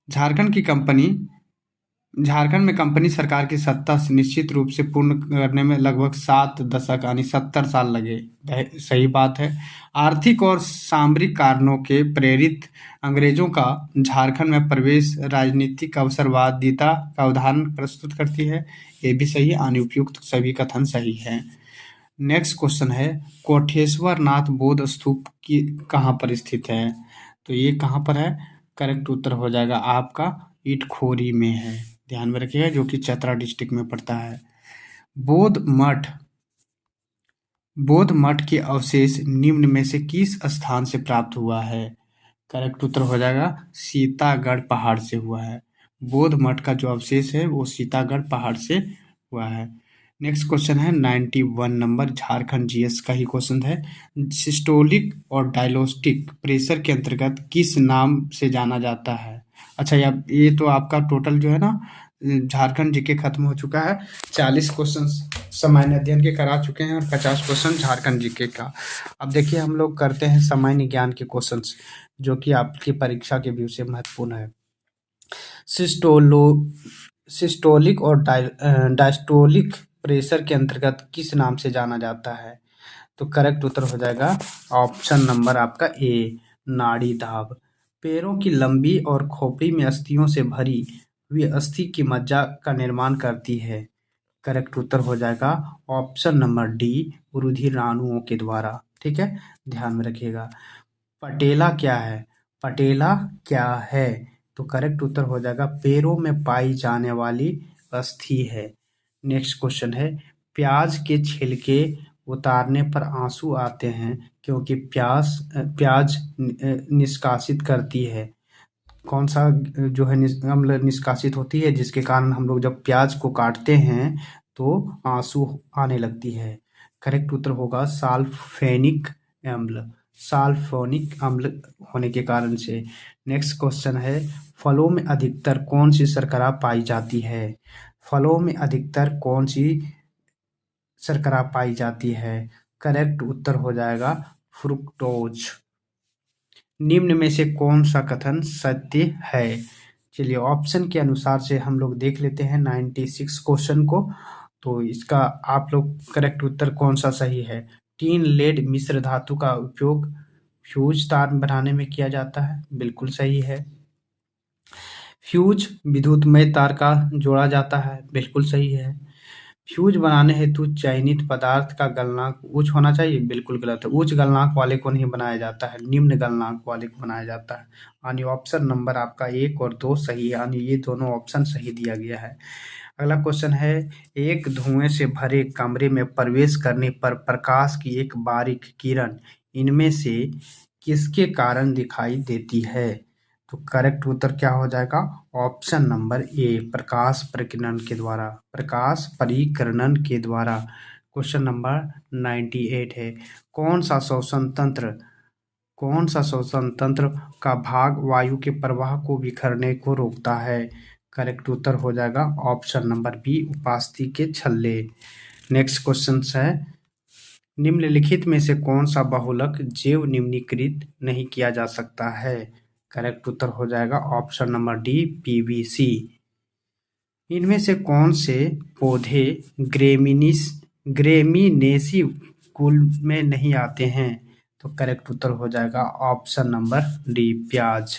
झारखंड में कंपनी सरकार की सत्ता निश्चित रूप से पूर्ण करने में लगभग 7 दशक यानी 70 साल लगे, सही बात है। आर्थिक और सामरिक कारणों के प्रेरित अंग्रेजों का झारखंड में प्रवेश राजनीतिक अवसरवादिता का उदाहरण प्रस्तुत करती है, ये भी सही है। अनुपयुक्त सभी कथन सही है। नेक्स्ट क्वेश्चन है, कोठेश्वर नाथ बौद्ध स्तूप की कहाँ पर स्थित है? तो ये कहाँ पर है? करेक्ट उत्तर हो जाएगा आपका इटखोरी में है, ध्यान में रखिएगा, जो कि चतरा डिस्ट्रिक्ट में पड़ता है। बौद्ध मठ के अवशेष निम्न में से किस स्थान से प्राप्त हुआ है? करेक्ट उत्तर हो जाएगा सीतागढ़ पहाड़ से हुआ है। बौद्ध मठ का जो अवशेष है वो सीतागढ़ पहाड़ से हुआ है। नेक्स्ट क्वेश्चन है 91 नंबर, झारखंड जीएस का ही क्वेश्चन है। सिस्टोलिक और डायलोस्टिक प्रेशर के अंतर्गत किस नाम से जाना जाता है? अच्छा, ये तो आपका टोटल जो है ना झारखंड जीके खत्म हो चुका है। 40 क्वेश्चन सामान्य अध्ययन के करा चुके हैं और 50 क्वेश्चन झारखंड जीके का। अब देखिए हम लोग करते हैं सामान्य ज्ञान के क्वेश्चंस, जो कि आपकी परीक्षा के व्यू से महत्वपूर्ण है। सिस्टोलिक और डायस्टोलिक प्रेशर के अंतर्गत किस नाम से जाना जाता है? तो करेक्ट उत्तर हो जाएगा ऑप्शन नंबर आपका ए, नाड़ी दाब। पैरों की लंबी और खोपड़ी में अस्थियों से भरी हुई अस्थि की मज्जा का निर्माण करती है। करेक्ट उत्तर हो जाएगा ऑप्शन नंबर डी, रुधिराणुओं के द्वारा। ठीक है, ध्यान में रखिएगा। पटेला क्या है? पटेला क्या है? तो करेक्ट उत्तर हो जाएगा पैरों में पाई जाने वाली अस्थि है। नेक्स्ट क्वेश्चन है, प्याज के छिलके उतारने पर आंसू आते हैं क्योंकि प्याज निष्कासित करती है। कौन सा जो है अम्ल निष्कासित होती है जिसके कारण हम लोग जब प्याज को काटते हैं तो आंसू आने लगती है। करेक्ट उत्तर होगा साल्फेनिक अम्ल। साल्फोनिक अम्ल होने के कारण से। नेक्स्ट क्वेश्चन है, फलों में अधिकतर कौन सी शर्करा पाई जाती है? फलों में अधिकतर कौन सी शर्करा पाई जाती है? करेक्ट उत्तर हो जाएगा फ्रुक्टोज। निम्न में से कौन सा कथन सत्य है? चलिए ऑप्शन के अनुसार से हम लोग देख लेते हैं 96 क्वेश्चन को। तो इसका आप लोग करेक्ट उत्तर कौन सा सही है? टीन लेड मिश्र धातु का उपयोग फ्यूज तार बनाने में किया जाता है, बिल्कुल सही है। फ्यूज विद्युतमय तार का जोड़ा जाता है, बिल्कुल सही है। फ्यूज बनाने हेतु चयनित पदार्थ का गलनांक उच्च होना चाहिए, बिल्कुल गलत है। उच्च गलनांक वाले को नहीं बनाया जाता है, निम्न गलनांक वाले को बनाया जाता है। यानी ऑप्शन नंबर आपका 1 और 2 सही है, यानी ये दोनों ऑप्शन सही दिया गया है। अगला क्वेश्चन है, एक धुएं से भरे कमरे में प्रवेश करने पर प्रकाश की एक बारीक किरण इनमें से किसके कारण दिखाई देती है? तो करेक्ट उत्तर क्या हो जाएगा? ऑप्शन नंबर ए, प्रकाश परिकिरण के द्वारा। प्रकाश परिकरण के द्वारा। क्वेश्चन नंबर 98 है, कौन सा श्वसन तंत्र का भाग वायु के प्रवाह को बिखरने को रोकता है? करेक्ट उत्तर हो जाएगा ऑप्शन नंबर बी, उपास्थि के छल्ले। नेक्स्ट क्वेश्चन है, निम्नलिखित में से कौन सा बहुलक जैव निम्नीकृत नहीं किया जा सकता है? करेक्ट उत्तर हो जाएगा ऑप्शन नंबर डी, पीवीसी। इनमें से कौन से पौधे ग्रेमिनेसी कुल में नहीं आते हैं? तो करेक्ट उत्तर हो जाएगा ऑप्शन नंबर डी, प्याज।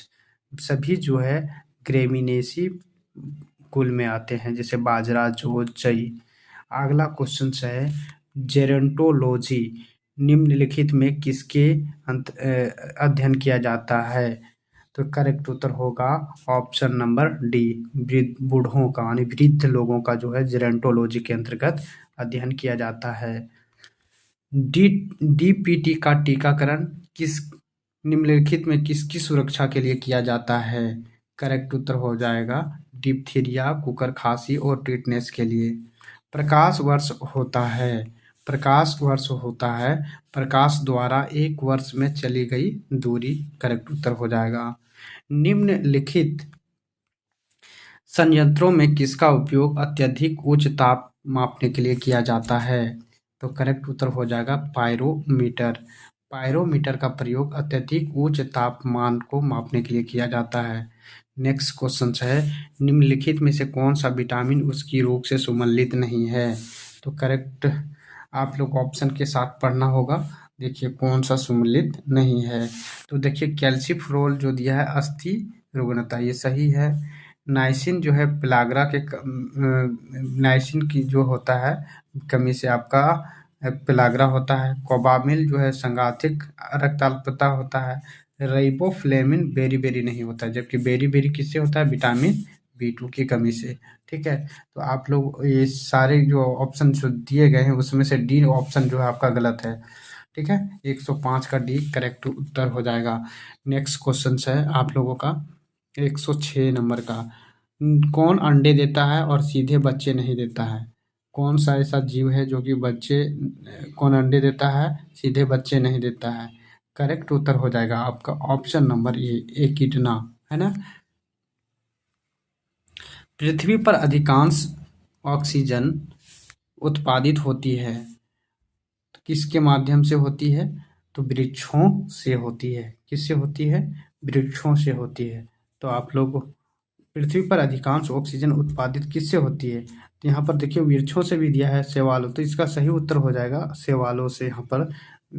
सभी जो है ग्रेमिनेसी कुल में आते हैं, जैसे बाजरा, जौ, जई। अगला क्वेश्चन है, जेरोंटोलॉजी निम्नलिखित में किसके अध्ययन किया जाता है? तो करेक्ट उत्तर होगा ऑप्शन नंबर डी, बूढ़ों का यानी वृद्ध लोगों का जो है जेरोंटोलॉजी के अंतर्गत अध्ययन किया जाता है। डीपीटी का टीकाकरण किस निम्नलिखित में किसकी सुरक्षा के लिए किया जाता है? करेक्ट उत्तर हो जाएगा डिप्थीरिया, कुकर खांसी और टिटनेस के लिए। प्रकाश वर्ष होता है, प्रकाश द्वारा एक वर्ष में चली गई दूरी। करेक्ट उत्तर हो जाएगा। निम्नलिखित संयंत्रों में किसका उपयोग अत्यधिक उच्च ताप मापने के लिए किया जाता है? तो करेक्ट उत्तर हो जाएगा पायरोमीटर। पायरोमीटर का प्रयोग अत्यधिक उच्च तापमान को मापने के लिए किया जाता है। नेक्स्ट क्वेश्चन है, निम्नलिखित में से कौन सा विटामिन उसकी रोग से सम्मिलित नहीं है? तो करेक्ट आप लोग ऑप्शन के साथ पढ़ना होगा। देखिए कौन सा सम्मिलित नहीं है। तो देखिए कैल्सिफेरॉल जो दिया है अस्थि रुग्णता, ये सही है। नाइसिन जो है पेलाग्रा के नाइसिन की जो होता है कमी से आपका पेलाग्रा होता है। कोबामिल जो है संगाथिक रक्ताल्पता होता है। राइबोफ्लेविन बेरी नहीं होता है, जबकि बेरी किससे होता है? विटामिन B2 की कमी से। ठीक है, तो आप लोग ये सारे जो ऑप्शन जो दिए गए हैं उसमें से डी ऑप्शन जो है आपका गलत है। ठीक है, 105 का डी करेक्ट उत्तर हो जाएगा। नेक्स्ट क्वेश्चन है आप लोगों का 106 नंबर का, कौन अंडे देता है और सीधे बच्चे नहीं देता है? कौन सा ऐसा जीव है जो कि कौन अंडे देता है, सीधे बच्चे नहीं देता है? करेक्ट उत्तर हो जाएगा आपका ऑप्शन नंबर ए, एकिडना, है ना। पृथ्वी पर अधिकांश ऑक्सीजन उत्पादित होती है तो किसके माध्यम से होती है? तो वृक्षों से होती है। किससे होती है? वृक्षों से होती है। तो आप लोग पृथ्वी पर अधिकांश ऑक्सीजन उत्पादित किससे होती है? तो यहाँ पर देखिए वृक्षों से भी दिया है, शैवालों, तो इसका सही उत्तर हो जाएगा शैवालों से। यहाँ पर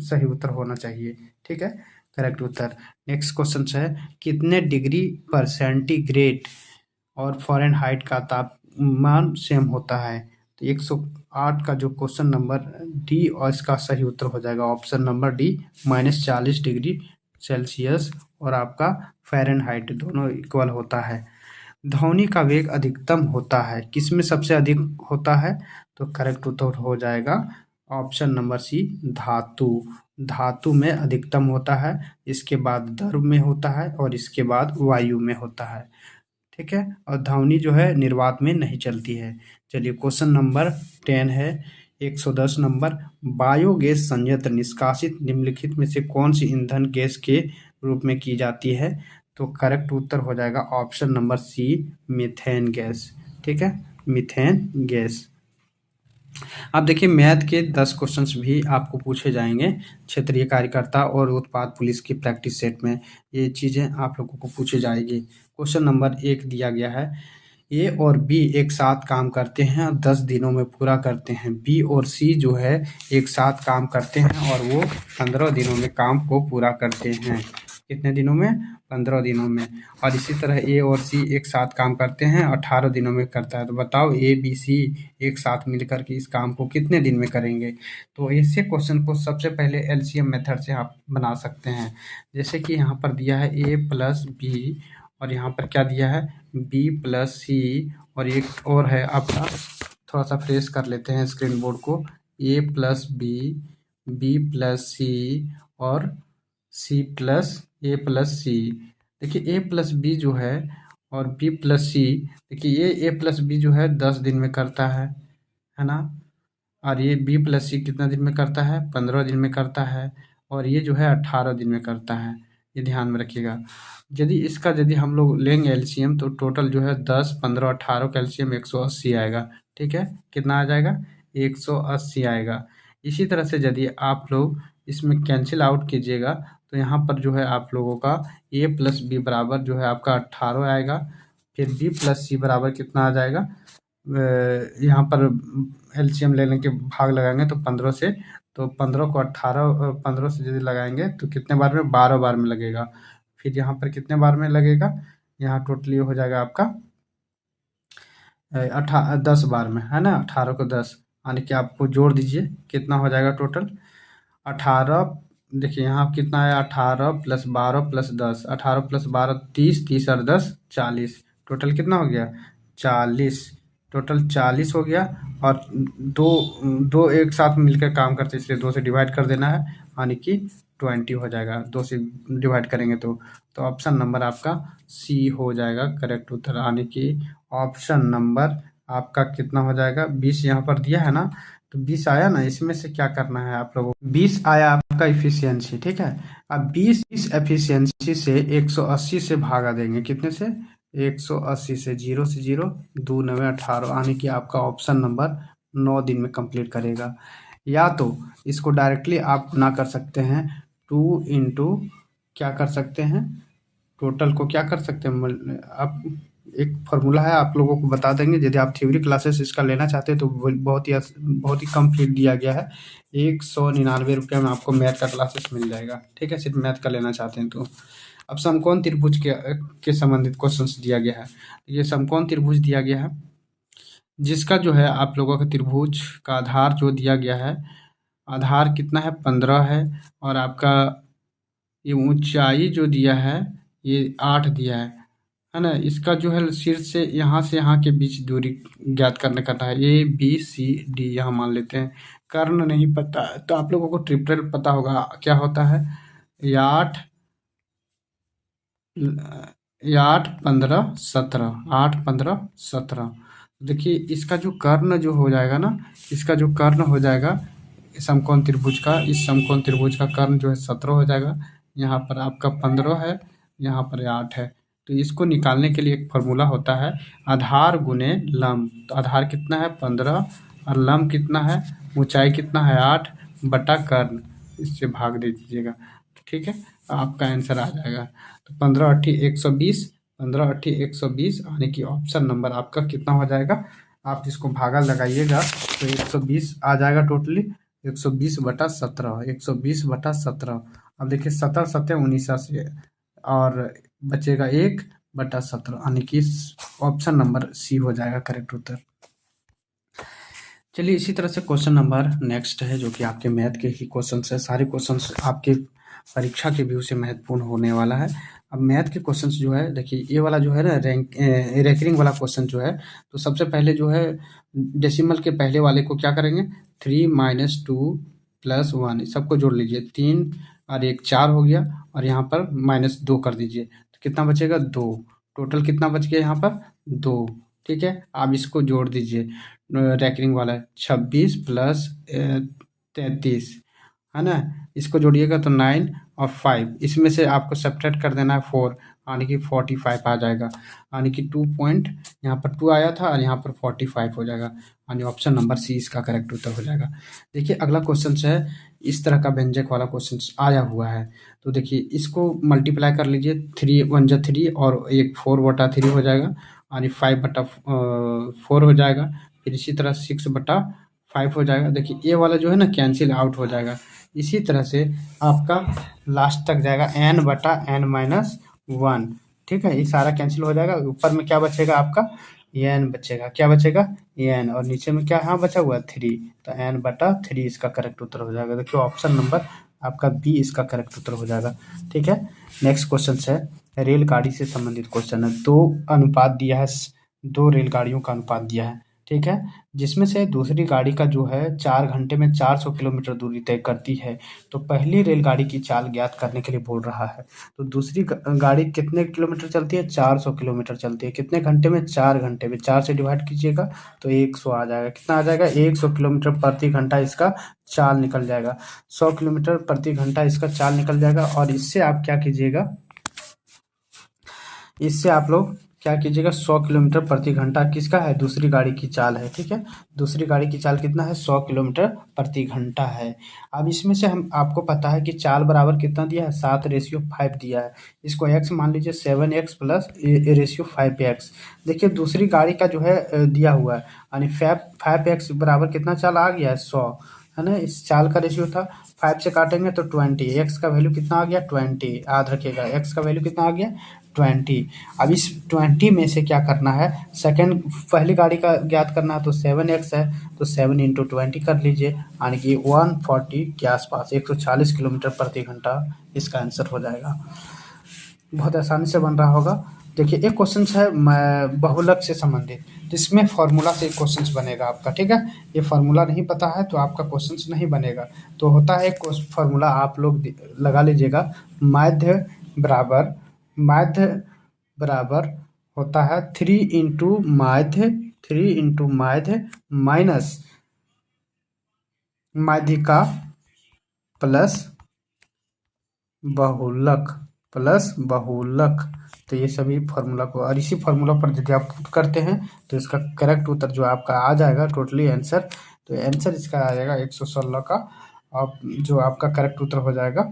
सही उत्तर होना चाहिए। ठीक है, करेक्ट उत्तर। नेक्स्ट क्वेश्चन है, कितने डिग्री पर सेंटीग्रेड और फ़ारेनहाइट का तापमान सेम होता है? तो 108 का जो क्वेश्चन नंबर डी, और इसका सही उत्तर हो जाएगा option number D, -40 degree Celsius और आपका फ़ारेनहाइट दोनों इक्वल होता है। ध्वनि का वेग अधिकतम होता है किसमें सबसे अधिक होता है? तो करेक्ट उत्तर हो जाएगा ऑप्शन नंबर सी, धातु। धातु में अधिकतम होता है, इसके बाद द्रव में होता है और इसके बाद वायु में होता है। ठीक है, और ध्वनि जो है निर्वात में नहीं चलती है। चलिए क्वेश्चन नंबर 10 है, 110 नंबर। बायोगैस संयंत्र निष्कासित निम्नलिखित में से कौन सी ईंधन गैस के रूप में की जाती है? तो करेक्ट उत्तर हो जाएगा option number C, methane gas. ठीक है, मीथेन गैस। अब देखिए मैथ के 10 क्वेश्चंस भी आपको पूछे जाएंगे क्षेत्रीय कार्यकर्ता और उत्पाद पुलिस की प्रैक्टिस सेट में, ये चीज़ें आप लोगों को पूछी जाएगी। क्वेश्चन नंबर 1 दिया गया है, ए और बी एक साथ काम करते हैं और 10 दिनों में पूरा करते हैं। बी और सी जो है एक साथ काम करते हैं और वो 15 दिनों में काम को पूरा करते हैं। कितने दिनों में? 15 दिनों में। और इसी तरह ए और सी एक साथ काम करते हैं 18 दिनों में करता है। तो बताओ ए बी सी एक साथ मिलकर के इस काम को कितने दिन में करेंगे? तो ऐसे क्वेश्चन को सबसे पहले एलसीएम मेथड से आप बना सकते हैं। जैसे कि यहाँ पर दिया है ए प्लस बी और यहाँ पर क्या दिया है, बी प्लस सी, और एक और है आपका, थोड़ा सा फ्रेश कर लेते हैं स्क्रीन बोर्ड को, ए प्लस बी प्लस सी और सी प्लस ए प्लस सी। देखिए ए प्लस बी जो है और बी प्लस सी, देखिए ये ए प्लस बी जो है 10 दिन में करता है ना, और ये बी प्लस सी कितना दिन में करता है? 15 दिन में करता है, और ये जो है 18 दिन में करता है। ये ध्यान में रखिएगा। यदि हम लोग लेंगे एलसीएम तो टोटल जो है 10, 15, 18 का एलसीएम 180 आएगा। ठीक है, कितना आ जाएगा? 180 आएगा। इसी तरह से यदि आप लोग इसमें कैंसिल आउट कीजिएगा तो यहाँ पर जो है आप लोगों का ए प्लस बी बराबर जो है आपका 18 आएगा, फिर बी प्लस सी बराबर कितना आ जाएगा, यहाँ पर एलसीएम लेने के भाग लगाएंगे तो 15 से, तो 15 को 18, 15 से यदि लगाएंगे तो कितने बार में? 12 बार में लगेगा। फिर यहाँ पर कितने बार में लगेगा? यहाँ टोटली हो जाएगा आपका 10 बार में, है ना। 18 को 10 यानी कि आपको जोड़ दीजिए कितना हो जाएगा टोटल 18। देखिए यहाँ कितना है, 18 प्लस 12 प्लस 10, 18 प्लस 12 30, 30 और 10 40, टोटल कितना हो गया? 40, टोटल 40 हो गया। और दो दो एक साथ मिलकर काम करते हैं इसलिए 2 से डिवाइड कर देना है, यानी कि 20 हो जाएगा 2 से डिवाइड करेंगे तो ऑप्शन नंबर आपका सी हो जाएगा करेक्ट उत्तर, यानी कि ऑप्शन नंबर आपका कितना हो जाएगा? 20 यहाँ पर दिया है ना, तो 20 आया ना, इसमें से क्या करना है आप लोगों को? 20 आया आपका इफिशियंसी। ठीक है, अब 20 इस एफिशिएंसी से 180 से भागा देंगे, कितने से? 180 से, 0 से 0, 2 9 18, यानी कि आपका ऑप्शन नंबर 9 दिन में कंप्लीट करेगा। या तो इसको डायरेक्टली आप ना कर सकते हैं, 2 इंटू क्या कर सकते हैं, टोटल को क्या कर सकते हैं, आप एक फार्मूला है आप लोगों को बता देंगे। यदि आप थ्योरी क्लासेस इसका लेना चाहते हैं तो बहुत ही कम फी दिया गया है, 199 रुपये में आपको मैथ का क्लासेस मिल जाएगा। ठीक है, सिर्फ मैथ का लेना चाहते हैं तो। अब समकोण त्रिभुज के संबंधित क्वेश्चंस दिया गया है। ये समकोण त्रिभुज दिया गया है जिसका जो है आप लोगों का त्रिभुज का आधार जो दिया गया है, आधार कितना है? 15 है, और आपका ये ऊंचाई जो दिया है ये 8 दिया है ना। इसका जो है शीर्ष से यहाँ के बीच दूरी ज्ञात करना है, ए बी सी डी यहाँ मान लेते हैं। कर्ण नहीं पता तो आप लोगों को ट्रिपल पता होगा, क्या होता है? 8 15 17, 8 15 17। देखिए इसका जो कर्ण जो हो जाएगा ना, इसका जो कर्ण हो जाएगा समकोण त्रिभुज का, इस समकोण त्रिभुज का कर्ण जो है 17 हो जाएगा। यहाँ पर आपका 15 है, यहाँ पर 8 है। तो इसको निकालने के लिए एक फार्मूला होता है, आधार गुने लंब। तो आधार कितना है? 15, और लंब कितना है? ऊंचाई कितना है? 8 बटा कर्ण, इससे भाग दे दीजिएगा। ठीक है, आपका आंसर आ जाएगा। तो 15 8 120, 15 8 120, यानी कि ऑप्शन नंबर आपका कितना हो जाएगा? आप इसको भागा लगाइएगा तो 120 आ जाएगा टोटली, 120 बटा 17, 120 बटा 17, अब देखिए 17 17 19 और बचेगा 1/17, यानी कि ऑप्शन नंबर सी हो जाएगा करेक्ट उत्तर। चलिए इसी तरह से क्वेश्चन नंबर नेक्स्ट है, जो कि आपके मैथ के ही क्वेश्चन है। सारे क्वेश्चंस आपके परीक्षा के व्यू से महत्वपूर्ण होने वाला है। अब मैथ के क्वेश्चंस जो है, देखिए ये वाला जो है ना रैंकिंग वाला क्वेश्चन जो है, तो सबसे पहले जो है डेसिमल के पहले वाले को क्या करेंगे, 3 - 2 + 1 सबको जोड़ लीजिए, 3 और 1 4 हो गया, और यहाँ पर -2 कर दीजिए, तो कितना बचेगा 2। टोटल कितना बच गया यहाँ पर 2। ठीक है, आप इसको जोड़ दीजिए, रैंकिंग वाला है 26 + 33, है ना। इसको जोड़िएगा तो 9 और 5, इसमें से आपको सब्ट्रैक्ट कर देना है 4, यानी कि 45 आ जाएगा, यानी कि 2 पॉइंट यहाँ पर 2 आया था और यहाँ पर 45 हो जाएगा, यानी ऑप्शन नंबर सी इसका करेक्ट उत्तर हो जाएगा। देखिए अगला क्वेश्चन है, इस तरह का व्यंजक वाला क्वेश्चन आया हुआ है, तो देखिए इसको मल्टीप्लाई कर लीजिए, 3 × 1 = 3 और एक 4/3 हो जाएगा, यानी 5/4 हो जाएगा। फिर इसी तरह 6/5 हो जाएगा। देखिए ये वाला जो है ना कैंसिल आउट हो जाएगा। इसी तरह से आपका लास्ट तक जाएगा n/n-1। ठीक है, ये सारा कैंसिल हो जाएगा। ऊपर में क्या बचेगा आपका n बचेगा, क्या बचेगा n, और नीचे में क्या यहाँ बचा हुआ है 3, तो n/3 इसका करेक्ट उत्तर हो जाएगा। देखिए ऑप्शन नंबर आपका बी इसका करेक्ट उत्तर हो जाएगा। ठीक है, नेक्स्ट क्वेश्चन है रेलगाड़ी से संबंधित क्वेश्चन है। दो अनुपात दिया है, दो रेलगाड़ियों का अनुपात दिया है। ठीक है, जिसमें से दूसरी गाड़ी का जो है 4 घंटे में 400 किलोमीटर दूरी तय करती है, तो पहली रेलगाड़ी की चाल ज्ञात करने के लिए बोल रहा है। तो दूसरी गाड़ी कितने किलोमीटर चलती है, 400 किलोमीटर चलती है, कितने घंटे में, 4 घंटे में, 4 से डिवाइड कीजिएगा तो 100 आ जाएगा। कितना आ जाएगा, 100 किलोमीटर प्रति घंटा इसका चाल निकल जाएगा। 100 किलोमीटर प्रति घंटा इसका चाल निकल जाएगा, और इससे आप क्या कीजिएगा, इससे आप लोग क्या कीजिएगा, 100 किलोमीटर प्रति घंटा किसका है, दूसरी गाड़ी की चाल है। ठीक है, दूसरी गाड़ी की चाल कितना है, 100 किलोमीटर प्रति घंटा है। अब इसमें से हम आपको पता है कि चाल बराबर कितना दिया है, 7/5 दिया है। इसको x मान लीजिए 7x + a/5x। देखिए दूसरी गाड़ी का जो है दिया हुआ है, यानी 5x बराबर कितना चाल आ गया है, 100, है ना। इस चाल का रेशियो था, 5 से काटेंगे तो 20, x का वैल्यू कितना आ गया 20, याद रखिएगा x का वैल्यू कितना आ गया 20। अब इस 20 में से क्या करना है, सेकंड पहली गाड़ी का ज्ञात करना है, तो 7x है, तो 7 × 20 कर लीजिए, यानी कि 140 के आसपास 140 किलोमीटर प्रति घंटा इसका आंसर हो जाएगा। बहुत आसानी से बन रहा होगा। देखिए एक क्वेश्चन है बहुलक से संबंधित, जिसमें फॉर्मूला से क्वेश्चन बनेगा आपका। ठीक है, ये फार्मूला नहीं पता है तो आपका क्वेश्चन नहीं बनेगा। तो होता है फार्मूला, आप लोग लगा लीजिएगा, माध्य माध्य बराबर होता है 3 × माध्य माइनस माध्यिका प्लस बहुलक। तो ये सभी फार्मूला को, और इसी फार्मूला पर यदि आप पुट करते हैं तो इसका करेक्ट उत्तर जो आपका आ जाएगा टोटली आंसर, तो आंसर इसका आ जाएगा 116 का, और जो आपका करेक्ट उत्तर हो जाएगा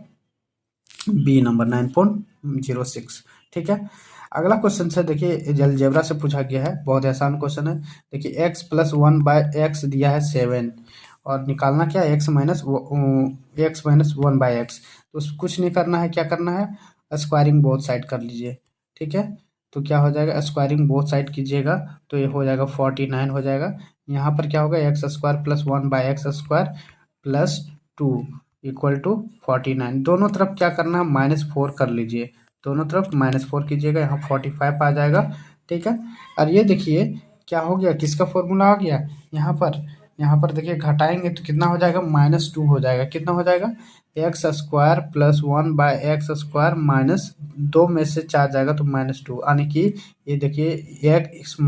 बी नंबर 9.06। ठीक है, अगला क्वेश्चन है, देखिए अलजेब्रा से पूछा गया है, बहुत आसान क्वेश्चन है। देखिए x + 1/x दिया है 7, और निकालना क्या है, x - 1/x। तो कुछ नहीं करना है, क्या करना है, स्क्वायरिंग बोथ साइड कर लीजिए। ठीक है, तो क्या हो जाएगा, स्क्वायरिंग बोथ साइड कीजिएगा तो ये हो जाएगा 49 हो जाएगा। यहाँ पर क्या होगा, x² + 1/x² + 2 = 49। दोनों तरफ क्या करना है, -4 कर लीजिए, दोनों तरफ -4 कीजिएगा, यहाँ 45 आ जाएगा। ठीक है, और ये देखिए क्या हो गया, किसका फॉर्मूला आ गया, यहाँ पर देखिए घटाएंगे तो कितना हो जाएगा, -2 हो जाएगा। कितना हो जाएगा, x² + 1/x² - 2 में से 4 जाएगा तो -2, यानी कि ये देखिए x -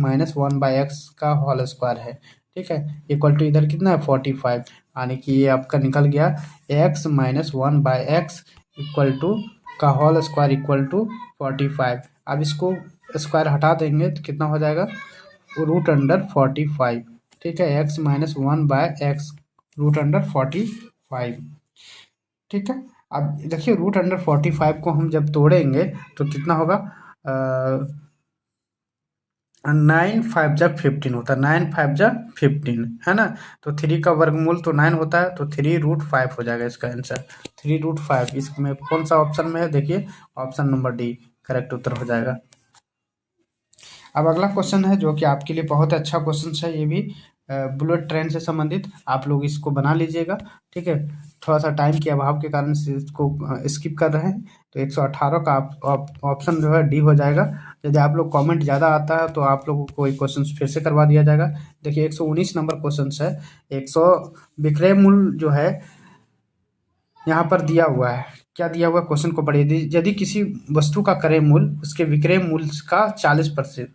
1/x का होल स्क्वायर है। ठीक है, इक्वल टू इधर कितना है 45, यानी कि ये आपका निकल गया x - 1/x का होल स्क्वायर = 45। अब इसको स्क्वायर हटा देंगे तो कितना हो जाएगा, √45। ठीक है, x - 1/x √45। ठीक है, अब देखिए √45 को हम जब तोड़ेंगे तो कितना होगा, नाइन फाइव जा 15 होता है, 9 5 जा 15 है ना। तो 3 का वर्गमूल तो 9 होता है, तो 3√5 हो जाएगा इसका आंसर। 3√5 इसमें कौन सा ऑप्शन में है, देखिए ऑप्शन नंबर डी करेक्ट उत्तर हो जाएगा। अब अगला क्वेश्चन है जो कि आपके लिए बहुत अच्छा क्वेश्चन है, ये भी बुलेट ट्रेन से संबंधित। आप लोग इसको बना लीजिएगा, ठीक है। थोड़ा सा टाइम के अभाव के कारण से इसको स्किप कर रहे हैं। तो 118 का ऑप्शन जो है डी हो जाएगा। यदि आप लोग कमेंट ज़्यादा आता है तो आप लोगों को ये क्वेश्चन फिर से करवा दिया जाएगा। देखिए 119 नंबर क्वेश्चन है। 100 विक्रय मूल्य जो है यहाँ पर दिया हुआ है। क्या दिया हुआ क्वेश्चन को पढ़िए। यदि किसी वस्तु का क्रय मूल्य उसके विक्रय मूल्य का 40%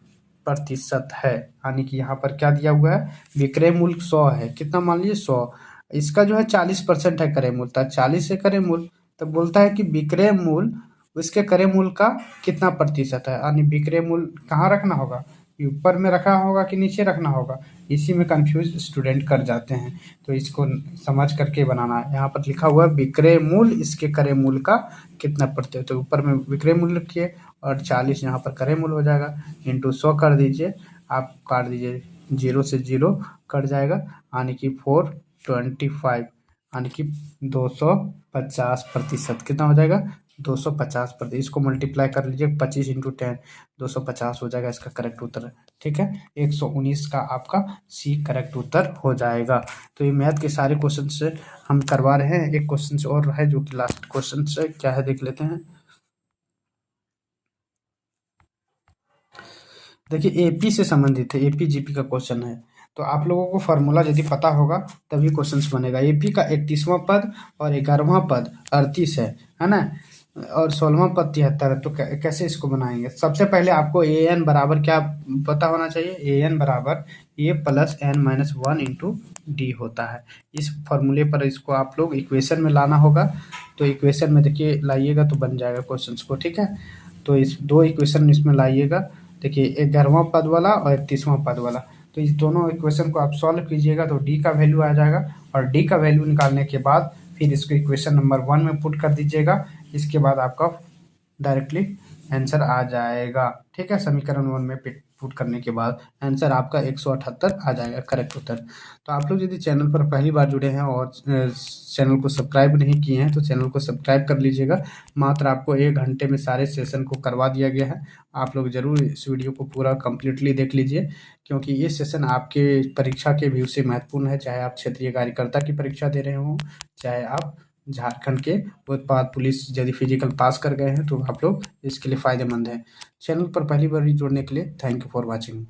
है, यानी कि यहाँ पर क्या दिया हुआ है, विक्रय मूल्य 100 है, कितना मान लीजिए 100, इसका जो है 40% है क्रय मूल्य, तो 40 है क्रय मूल्य। तो बोलता है कि विक्रय मूल्य उसके क्रय मूल्य का कितना प्रतिशत है, यानी विक्रय मूल्य कहाँ रखना होगा, ऊपर में रखना होगा कि नीचे रखना होगा, इसी में कंफ्यूज स्टूडेंट कर जाते हैं। तो इसको समझ करके बनाना है। यहाँ पर लिखा हुआ है विक्रय मूल्य इसके क्रय मूल्य का कितना प्रतिशत, तो ऊपर में विक्रय मूल्य लिखिए और 40 यहाँ पर क्रय मूल्य हो जाएगा, इंटू 100 कर दीजिए, आप काट दीजिए, 0 से 0 कट जाएगा, यानी कि 425, यानी कि 250%। कितना हो जाएगा, 250%। इसको मल्टीप्लाई कर लीजिए, 25 × 10, 250 हो जाएगा इसका करेक्ट उत्तर, ठीक है। 119 का आपका सी करेक्ट उत्तर हो जाएगा। तो ये मैथ के सारे क्वेश्चन से हम करवा रहे हैं। एक क्वेश्चन और है जो कि लास्ट क्वेश्चन है, क्या है देख लेते हैं। देखिए एपी से संबंधित है, एपी जीपी का क्वेश्चन है। तो आप लोगों को फार्मूला यदि पता होगा तभी क्वेश्चन बनेगा। एपी का 31वां पद और 11वां पद 38 है ना, और 16वां पद 73 है। तो कैसे इसको बनाएंगे। सबसे पहले आपको ए एन बराबर क्या पता होना चाहिए, ए एन बराबर A plus N minus 1 into D होता है। इस फॉर्मूले पर इसको आप लोग इक्वेशन में लाना होगा। तो इक्वेशन में देखिए लाइएगा तो बन जाएगा क्वेश्चन को, ठीक है। तो इस दो इक्वेशन इसमें लाइएगा, देखिए 11वां पद वाला और 31वां पद वाला। तो इस दोनों इक्वेशन को आप सॉल्व कीजिएगा तो डी का वैल्यू आ जाएगा, और डी का वैल्यू निकालने के बाद फिर इसको इक्वेशन नंबर 1 में पुट कर दीजिएगा। इसके बाद आपका डायरेक्टली आंसर आ जाएगा, ठीक है। समीकरण 1 में पुट करने के बाद आंसर आपका 178 आ जाएगा करेक्ट उत्तर। तो आप लोग यदि चैनल पर पहली बार जुड़े हैं और चैनल को सब्सक्राइब नहीं किए हैं तो चैनल को सब्सक्राइब कर लीजिएगा। मात्र आपको 1 घंटे में सारे सेशन को करवा दिया गया है। आप लोग ज़रूर इस वीडियो को पूरा कंप्लीटली देख लीजिए, क्योंकि ये सेशन आपके परीक्षा के व्यू से महत्वपूर्ण है। चाहे आप क्षेत्रीय कार्यकर्ता की परीक्षा दे रहे हों, चाहे आप झारखंड के उत्पाद पुलिस यदि फिजिकल पास कर गए हैं, तो आप लोग इसके लिए फ़ायदेमंद है। चैनल पर पहली बार जुड़ने के लिए थैंक यू फॉर वॉचिंग।